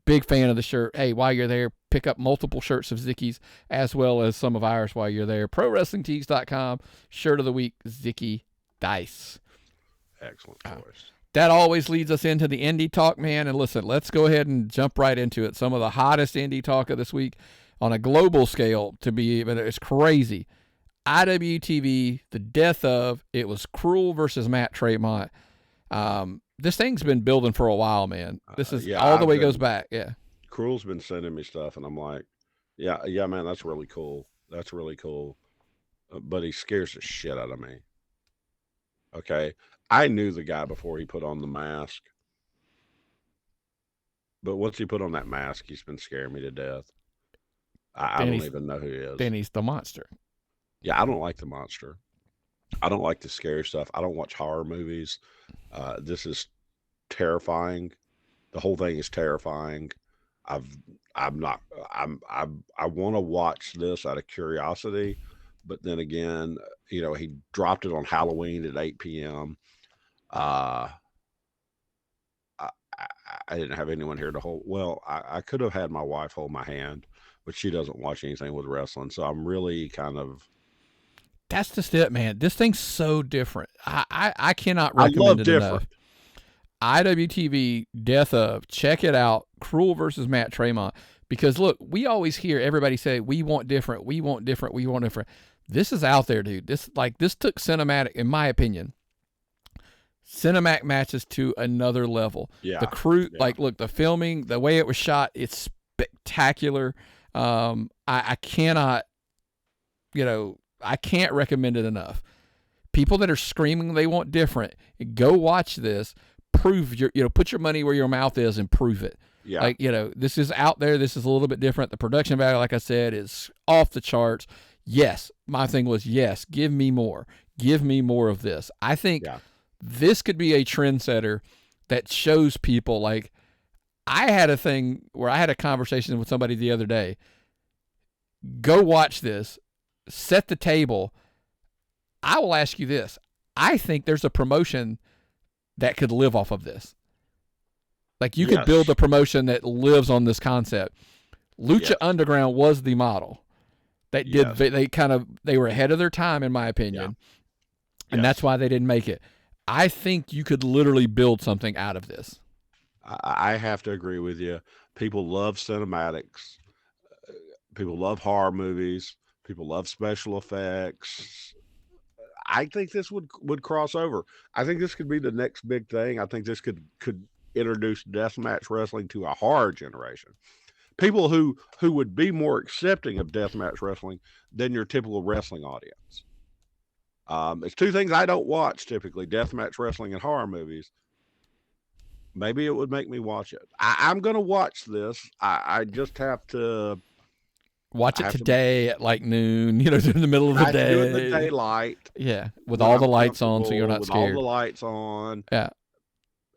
Big fan of the shirt. Hey, while you're there, pick up multiple shirts of Zicky's as well as some of ours while you're there. ProWrestlingTees.com. Shirt of the week, Zicky Dice. Excellent choice. That always leads us into the indie talk, man. And listen, let's go ahead and jump right into it. Some of the hottest indie talk of this week on a global scale, it's crazy. IWTV, the death of, it was Krule versus Matt Tremont. This thing's been building for a while, man. This is all the way goes back. Yeah. Krule's been sending me stuff, and I'm like, yeah, man, that's really cool. That's really cool. But he scares the shit out of me. Okay. I knew the guy before he put on the mask. But once he put on that mask, he's been scaring me to death. I don't even know who he is. Then he's the monster. Yeah, I don't like the monster. I don't like the scary stuff. I don't watch horror movies. This is terrifying. The whole thing is terrifying. I want to watch this out of curiosity, but then again, he dropped it on Halloween at 8 p.m. I didn't have anyone here to hold. Well, I could have had my wife hold my hand, but she doesn't watch anything with wrestling. So I'm really kind of. That's just it, man. This thing's so different. I cannot recommend it enough. IWTV, death of, check it out. Krule versus Matt Tremont. Because look, we always hear everybody say, we want different, we want different, we want different. This is out there, dude. This took cinematic, in my opinion, cinematic matches to another level. Yeah. The crew, look, the filming, the way it was shot, it's spectacular. I cannot, I can't recommend it enough. People that are screaming they want different, go watch this. Prove put your money where your mouth is and prove it. Yeah. This is out there. This is a little bit different. The production value, like I said, is off the charts. Yes. My thing was, yes, give me more. Give me more of this. I think this could be a trendsetter that shows people, like, I had a thing where I had a conversation with somebody the other day. Go watch this. Set the table. I will ask you this. I think there's a promotion that could live off of this. Like, you could build a promotion that lives on this concept. Lucha Underground was the model. They were ahead of their time, in my opinion. And that's why they didn't make it. I think you could literally build something out of this. I have to agree with you. People love cinematics. People love horror movies. People love special effects. I think this would cross over. I think this could be the next big thing. I think this could introduce deathmatch wrestling to a horror generation. People who would be more accepting of deathmatch wrestling than your typical wrestling audience. It's two things I don't watch typically: deathmatch wrestling and horror movies. Maybe it would make me watch it. I'm going to watch this. I just have to. Watch it today at like noon, in the middle of the day. Do it in the daylight. Yeah, with all the lights on, so you're not scared. With all the lights on. Yeah.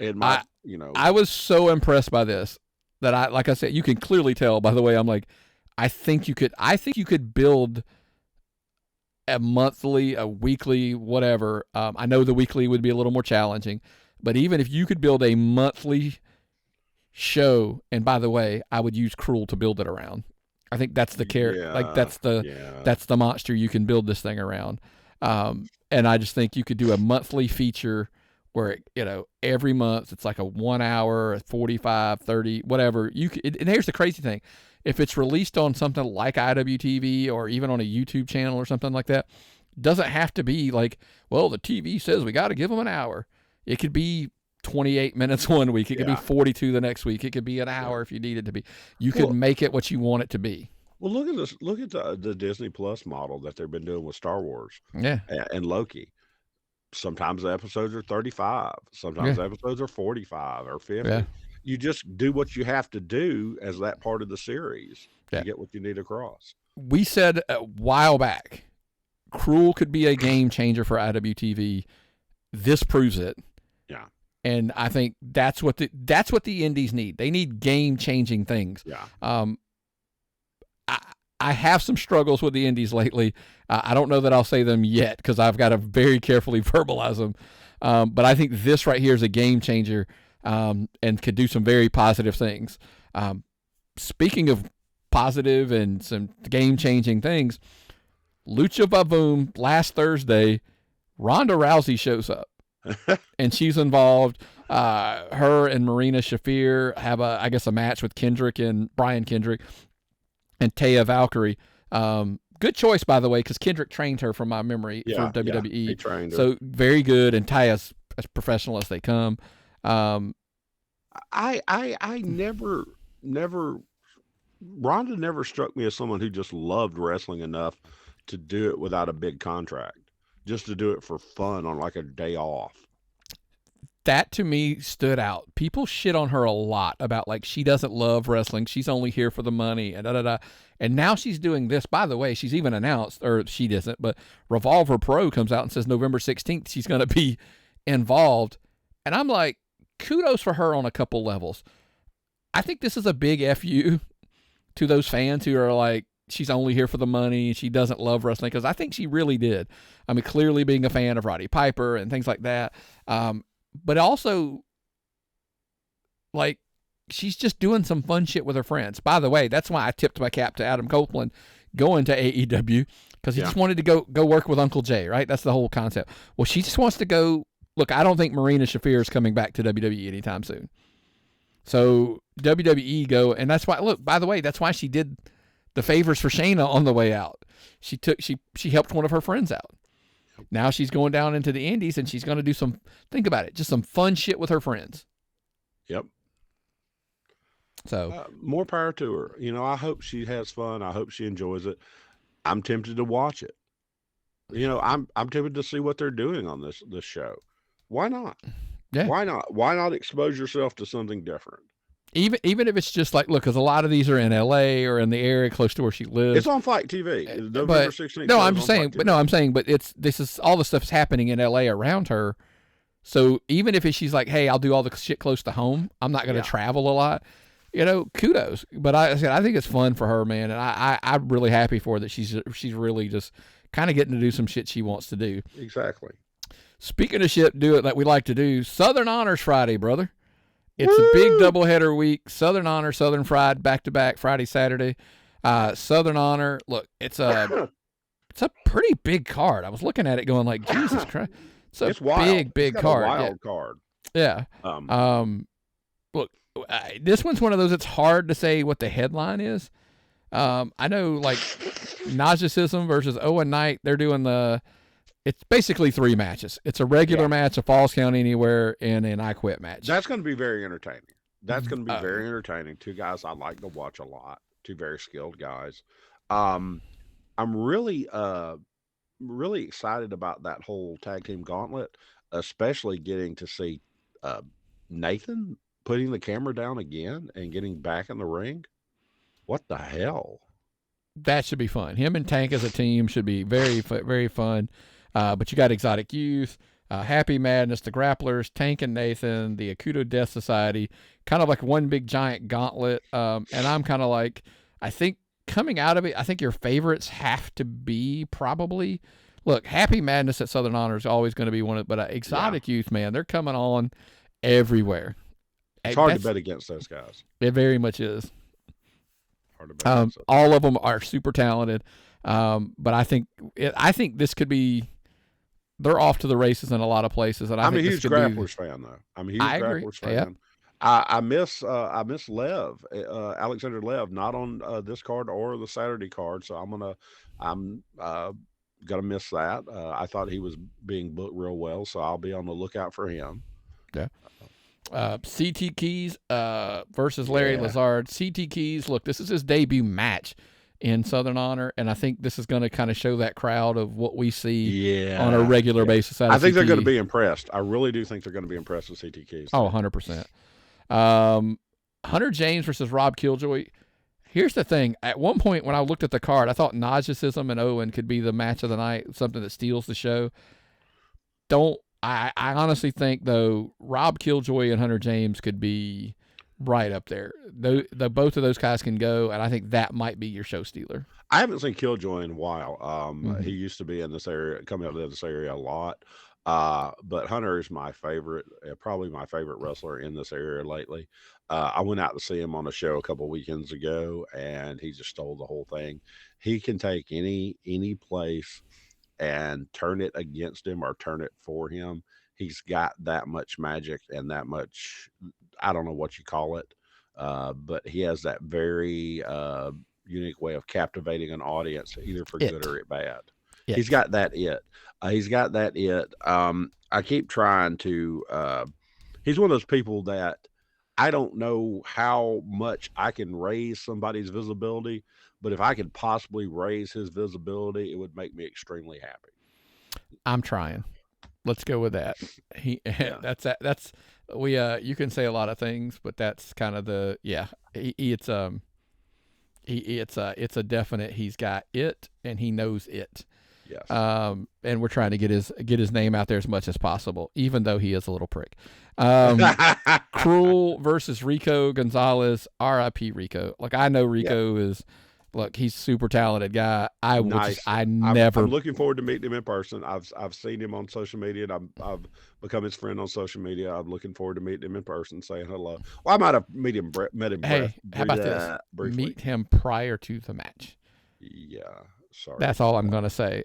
And I was so impressed by this that like I said, you can clearly tell by the way I'm like, I think you could build a monthly, a weekly, whatever. I know the weekly would be a little more challenging, but even if you could build a monthly show, and by the way, I would use Krule to build it around. I think that's the character, that's the monster you can build this thing around. And I just think you could do a monthly feature where, every month it's like a 1 hour, a 45, 30, whatever. And here's the crazy thing. If it's released on something like IWTV or even on a YouTube channel or something like that, it doesn't have to be like, well, the TV says we got to give them an hour. It could be 28 minutes one week. It could be 42 the next week. It could be an hour if you need it to be. You could make it what you want it to be. Well, look at this. Look at the Disney Plus model that they've been doing with Star Wars. Yeah. And Loki. Sometimes the episodes are 35. Sometimes the episodes are 45 or 50. Yeah. You just do what you have to do as that part of the series to get what you need across. We said a while back, Krule could be a game changer for IWTV. This proves it. Yeah. And I think that's what the indies need. They need game-changing things. Yeah. I have some struggles with the indies lately. I don't know that I'll say them yet because I've got to very carefully verbalize them. But I think this right here is a game changer and could do some very positive things. Speaking of positive and some game-changing things, Lucha Vavoom last Thursday, Ronda Rousey shows up. And she's involved. Her and Marina Shafir have a match with Kendrick and Brian Kendrick and Taya Valkyrie. Good choice, by the way, because Kendrick trained her from my memory for WWE. He trained her. So very good, and Taya's as professional as they come. I never Ronda never struck me as someone who just loved wrestling enough to do it without a big contract, just to do it for fun on like a day off. That to me stood out. People shit on her a lot about like she doesn't love wrestling. She's only here for the money and da-da-da. And now she's doing this. By the way, she's even announced, or she doesn't, but Revolver Pro comes out and says November 16th she's going to be involved. And I'm like, kudos for her on a couple levels. I think this is a big FU to those fans who are like, she's only here for the money. She doesn't love wrestling, because I think she really did. I mean, clearly being a fan of Roddy Piper and things like that. But also, like, she's just doing some fun shit with her friends. By the way, that's why I tipped my cap to Adam Copeland going to AEW, because he just wanted to go work with Uncle Jay, right? That's the whole concept. Well, she just wants to go. Look, I don't think Marina Shafir is coming back to WWE anytime soon. So WWE go, and that's why. Look, by the way, that's why she did the favors for Shayna on the way out. She helped one of her friends out. Now she's going down into the indies, and she's going to do some, think about it, just some fun shit with her friends. Yep. So more power to her. You know, I hope she has fun. I hope she enjoys it. I'm tempted to watch it. You know, I'm tempted to see what they're doing on this show. Why not? Yeah. Why not? Why not expose yourself to something different? Even if it's just like, look, because a lot of these are in LA or in the area close to where she lives. It's on Fight TV. November 16th. No, I'm just saying. But this is all the stuff's happening in LA around her. So even if she's like, hey, I'll do all the shit close to home, I'm not going to travel a lot. You know, kudos. But I think it's fun for her, man, and I'm really happy for her that she's really just kind of getting to do some shit she wants to do. Exactly. Speaking of shit, do it like we like to do. Southern Honors Friday, brother. It's a big doubleheader week. Southern Honor, Southern Fried, back-to-back, Friday, Saturday. Southern Honor, look, it's a pretty big card. I was looking at it going like, Jesus Christ. It's wild. Big card. Wild card. Yeah. Look, this one's one of those, it's hard to say what the headline is. I know, like, Nausism versus Owen Knight, they're doing it's basically 3 matches. It's a regular match, a Falls Count Anywhere, and an I Quit match. That's going to be very entertaining. That's going to be very entertaining. 2 guys I like to watch a lot. 2 very skilled guys. I'm really excited about that whole tag team gauntlet, especially getting to see Nathan putting the camera down again and getting back in the ring. What the hell? That should be fun. Him and Tank as a team should be very, very fun. But you got Exotic Youth, Happy Madness, the Grapplers, Tank and Nathan, the Akuto Death Society, kind of like one big giant gauntlet. And I'm kind of like, I think coming out of it, I think your favorites have to be probably, look, Happy Madness at Southern Honor is always going to be one of, but Exotic Youth, man, they're coming on everywhere. It's hard to bet against those guys. It very much is. Hard to bet against those. All of them are super talented, but I think this could be. They're off to the races in a lot of places, and I'm a huge Grapplers fan, though. I'm a huge Grapplers fan. Yeah. I miss Lev, Alexander Lev, not on this card or the Saturday card, so I'm gonna miss that. I thought he was being booked real well, so I'll be on the lookout for him. Yeah. CT Keys versus Larry Lazard. CT Keys, look, this is his debut match in Southern Honor, and I think this is going to kind of show that crowd of what we see on a regular basis. I think they're going to be impressed. I really do think they're going to be impressed with CT Keys. Oh, 100%. Hunter James versus Rob Killjoy. Here's the thing. At one point when I looked at the card, I thought Najicism and Owen could be the match of the night, something that steals the show. I honestly think, though, Rob Killjoy and Hunter James could be right up there. Both of those guys can go, and I think that might be your show stealer. I haven't seen Killjoy in a while. He used to be in this area, coming out of this area a lot. But Hunter is my favorite, probably my favorite wrestler in this area lately. I went out to see him on a show a couple of weekends ago, and he just stole the whole thing. He can take any place and turn it against him or turn it for him. He's got that much magic and that much, I don't know what you call it, but he has that very unique way of captivating an audience, either for good or bad. He's got that it. I keep trying to, he's one of those people that I don't know how much I can raise somebody's visibility, but if I could possibly raise his visibility, it would make me extremely happy. I'm trying. Let's go with that. That's you can say a lot of things, but that's kind of it's a definite. He's got it, and he knows it. Yes. And we're trying to get his name out there as much as possible, even though he is a little prick. Krule versus Rico Gonzalez. R.I.P. Rico. Like, I know Rico is. Look, he's a super talented guy. I'm looking forward to meeting him in person. I've seen him on social media, and I've become his friend on social media. I'm looking forward to meeting him in person, saying hello. Well, I might have met him. Hey, how about this? Briefly. Meet him prior to the match. Yeah, sorry. That's all I'm going to say.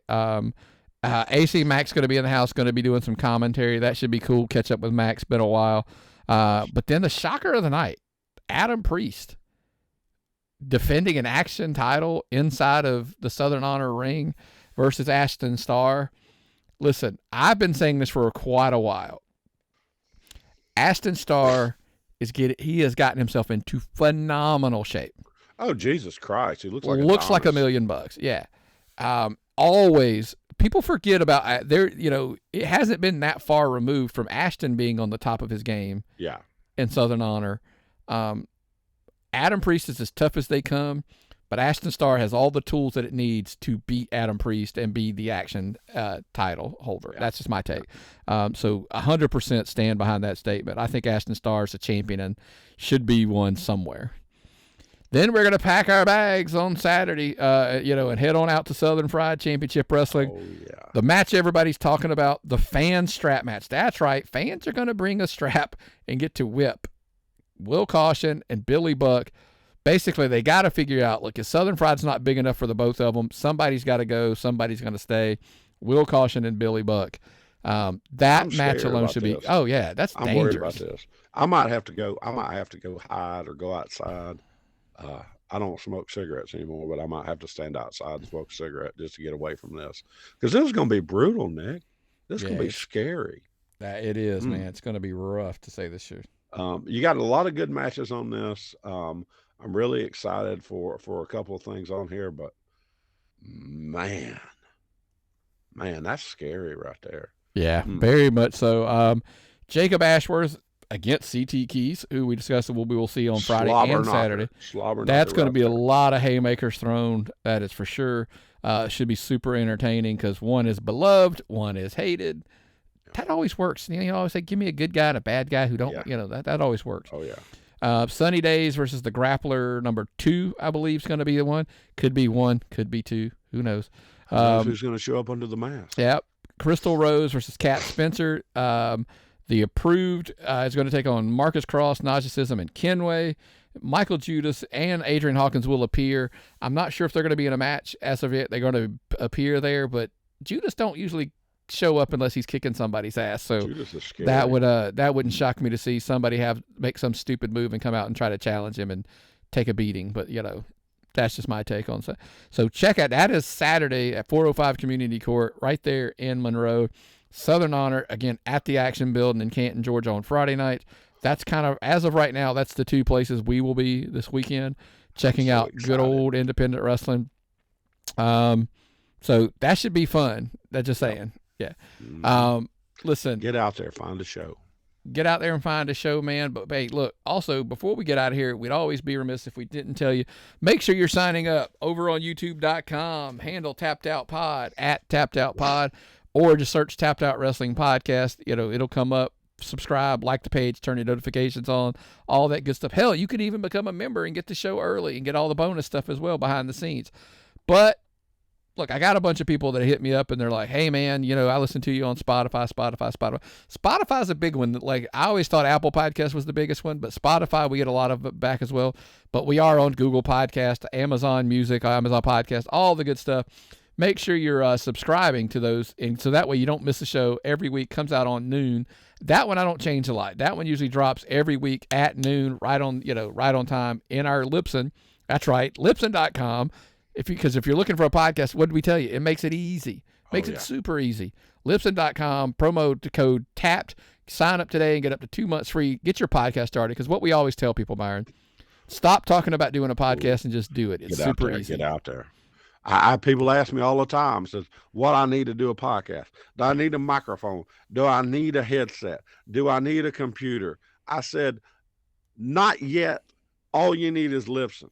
AC Mac's going to be in the house, going to be doing some commentary. That should be cool. Catch up with Max. Been a while. But then the shocker of the night, Adam Priest defending an action title inside of the Southern Honor ring versus Ashton Starr. Listen, I've been saying this for quite a while. Ashton Starr he has gotten himself into phenomenal shape. Oh, Jesus Christ. He looks like $1 million. Yeah. Always people forget about it hasn't been that far removed from Ashton being on the top of his game. Yeah. In Southern Honor. Adam Priest is as tough as they come, but Ashton Starr has all the tools that it needs to beat Adam Priest and be the action title holder. Yeah. That's just my take. So 100% stand behind that statement. I think Ashton Starr is a champion and should be one somewhere. Then we're going to pack our bags on Saturday, and head on out to Southern Fried Championship Wrestling. Oh, yeah. The match everybody's talking about, the fan strap match. That's right. Fans are going to bring a strap and get to whip Will Caution and Billy Buck. Basically, they got to figure out, look, if Southern Fried's not big enough for the both of them, somebody's got to go, somebody's going to stay. Will Caution and Billy Buck. That match alone should be. Oh yeah, that's dangerous. I'm worried about this. I might have to go hide or go outside. I don't smoke cigarettes anymore, but I might have to stand outside and smoke a cigarette just to get away from this, because this is going to be brutal, Nick. This is going to be scary. It is, man. It's going to be rough, to say the truth. You got a lot of good matches on this. I'm really excited for a couple of things on here, but man, that's scary right there. Yeah, very much so. Jacob Ashworth against CT Keys, who we discussed we will see on Friday and Saturday. That's going to be a lot of haymakers thrown. That is for sure. Should be super entertaining because one is beloved, one is hated. That always works. You always say, give me a good guy and a bad guy who don't, that always works. Oh, yeah. Sunny Days versus the Grappler number 2, I believe, is going to be the one. Could be 1, could be 2. Who knows? Who's going to show up under the mask? Yep. Crystal Rose versus Cat Spencer. The Approved is going to take on Marcus Cross, Najicism, and Kenway. Michael Judas and Adrian Hawkins will appear. I'm not sure if they're going to be in a match as of yet. They're going to appear there, but Judas don't usually show up unless he's kicking somebody's ass. So that wouldn't shock me to see somebody make some stupid move and come out and try to challenge him and take a beating. But that's just my take on it. So check out, that is Saturday at 405 Community Court right there in Monroe. Southern Honor, again, at the Action Building in Canton, Georgia on Friday night. That's kind of, as of right now, that's the 2 places we will be this weekend, checking out good old independent wrestling. So that should be fun. That's just saying. Yeah. Listen. Get out there, find a show. Get out there and find a show, man. But, hey, look, also, before we get out of here, we'd always be remiss if we didn't tell you, make sure you're signing up over on YouTube.com, handle Tapped Out Pod, at Tapped Out Pod, or just search Tapped Out Wrestling Podcast. It'll come up. Subscribe, like the page, turn your notifications on, all that good stuff. Hell, you could even become a member and get the show early and get all the bonus stuff as well behind the scenes. But, look, I got a bunch of people that hit me up and they're like, hey, man, I listen to you on Spotify. Spotify's a big one. Like, I always thought Apple Podcast was the biggest one, but Spotify, we get a lot of it back as well. But we are on Google Podcast, Amazon Music, Amazon Podcast, all the good stuff. Make sure you're subscribing to those, and so that way you don't miss the show. Every week comes out on noon. That one I don't change a lot. That one usually drops every week at noon, right on time in our Libsyn. That's right, Libsyn.com. Because if you're looking for a podcast, what did we tell you? It makes it easy. Makes it super easy. Libsyn.com, promo code TAPPED. Sign up today and get up to 2 months free. Get your podcast started. Because what we always tell people, Byron, stop talking about doing a podcast and just do it. It's super easy. Get out there. People ask me all the time, says, what I need to do a podcast. Do I need a microphone? Do I need a headset? Do I need a computer? I said, not yet. All you need is Libsyn,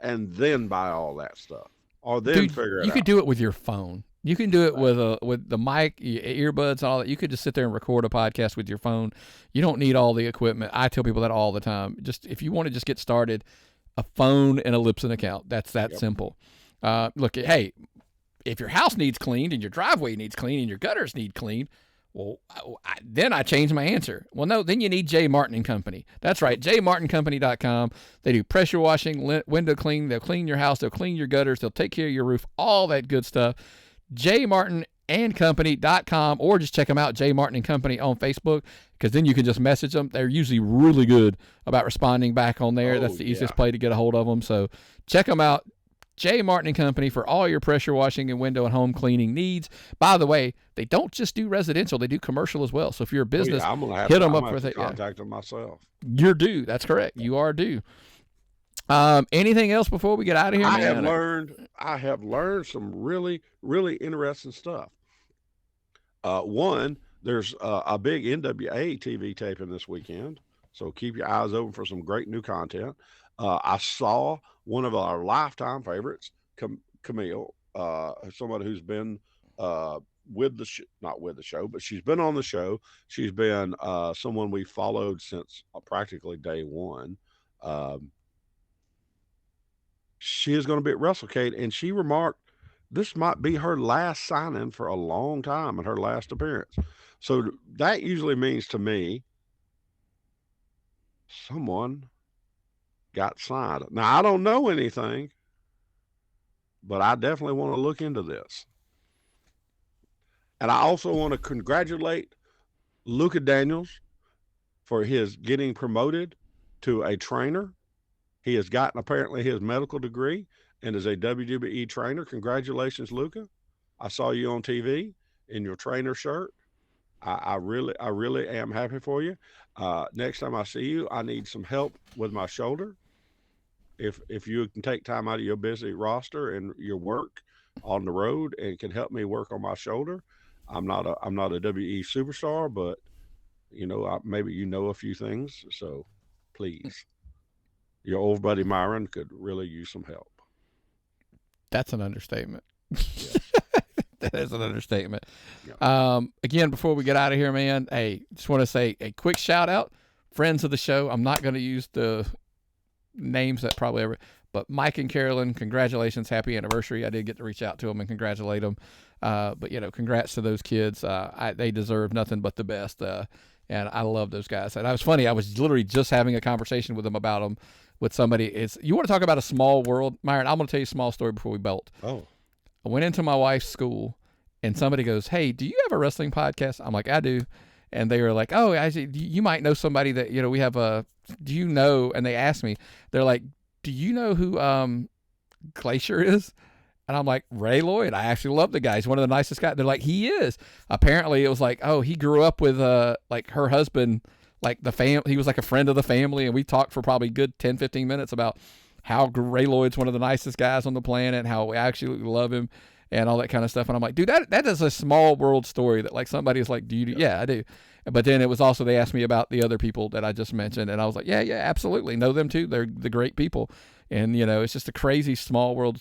and then buy all that stuff, or then figure it out. You could do it with your phone. You can do it with the mic, earbuds, all that. You could just sit there and record a podcast with your phone. You don't need all the equipment. I tell people that all the time. Just if you want to just get started, a phone and a Libsyn account. That's that simple. Look, hey, if your house needs cleaned and your driveway needs cleaned and your gutters need cleaned, well, then I change my answer. Well, no, then you need J. Martin & Company. That's right, jmartincompany.com. They do pressure washing, window cleaning. They'll clean your house. They'll clean your gutters. They'll take care of your roof, all that good stuff. jmartinandcompany.com, or just check them out, J. Martin & Company on Facebook, because then you can just message them. They're usually really good about responding back on there. That's the easiest way to get a hold of them. So check them out. J. Martin & Company for all your pressure washing and window and home cleaning needs. By the way, they don't just do residential, they do commercial as well. So if you're a business, hit them up with it. Contact them myself. You're due. That's correct. You are due. Anything else before we get out of here? I have learned some really, really interesting stuff. One, there's a big NWA TV taping this weekend, so keep your eyes open for some great new content. I saw one of our lifetime favorites, Camille, somebody who's been not with the show, but she's been on the show. She's been someone we followed since practically day one. She is going to be at WrestleCade, and she remarked this might be her last signing for a long time and her last appearance. So that usually means to me someone got signed. Now, I don't know anything, but I definitely want to look into this. And I also want to congratulate Luka Daniels for his getting promoted to a trainer. He has gotten apparently his medical degree and is a WWE trainer. Congratulations, Luka. I saw you on TV in your trainer shirt. I really am happy for you. Next time I see you, I need some help with my shoulder. If you can take time out of your busy roster and your work on the road and can help me work on my shoulder, I'm not a WE superstar, but maybe you know a few things, so please, your old buddy Myron could really use some help. That's an understatement. Yeah. That is an understatement. Yeah. Again, before we get out of here, man, hey, just want to say a quick shout out friends of the show. I'm not going to use the names that probably ever, but Mike and Carolyn, congratulations, happy anniversary. I did get to reach out to them and congratulate them. But congrats to those kids. They deserve nothing but the best. And I love those guys. And I was funny. I was literally just having a conversation with them about them with somebody. You want to talk about a small world, Myron? I'm going to tell you a small story before we bolt. Oh. I went into my wife's school and somebody goes, "Hey, do you have a wrestling podcast?" I'm like, "I do." And they were like, "Oh, actually, you might know somebody that, we have do you know?" And they asked me, they're like, "Do you know who Glacier is?" And I'm like, "Ray Lloyd. I actually love the guy. He's one of the nicest guys." They're like, "He is." Apparently it was like, oh, he grew up with like her husband, like he was like a friend of the family. And we talked for probably a good 10, 15 minutes about how Ray Lloyd's one of the nicest guys on the planet, how we actually love him and all that kind of stuff. And I'm like, dude, that is a small world story that like somebody's like, "Do you do?" Yeah, I do. But then it was also, they asked me about the other people that I just mentioned. And I was like, yeah, absolutely. Know them too. They're the great people. And, it's just a crazy small world,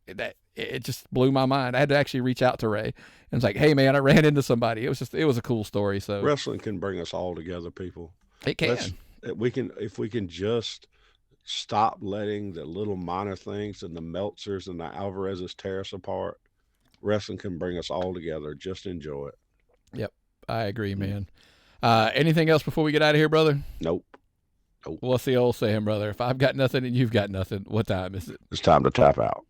that it just blew my mind. I had to actually reach out to Ray and it's like, "Hey man, I ran into somebody." It was a cool story. So wrestling can bring us all together, people. It can. If we can just stop letting the little minor things and the Meltzers and the Alvarez's tear us apart, wrestling can bring us all together. Just enjoy it. Yep. I agree, man. Anything else before we get out of here, brother? Nope. What's the old saying, brother? If I've got nothing and you've got nothing, what time is it? It's time to tap out.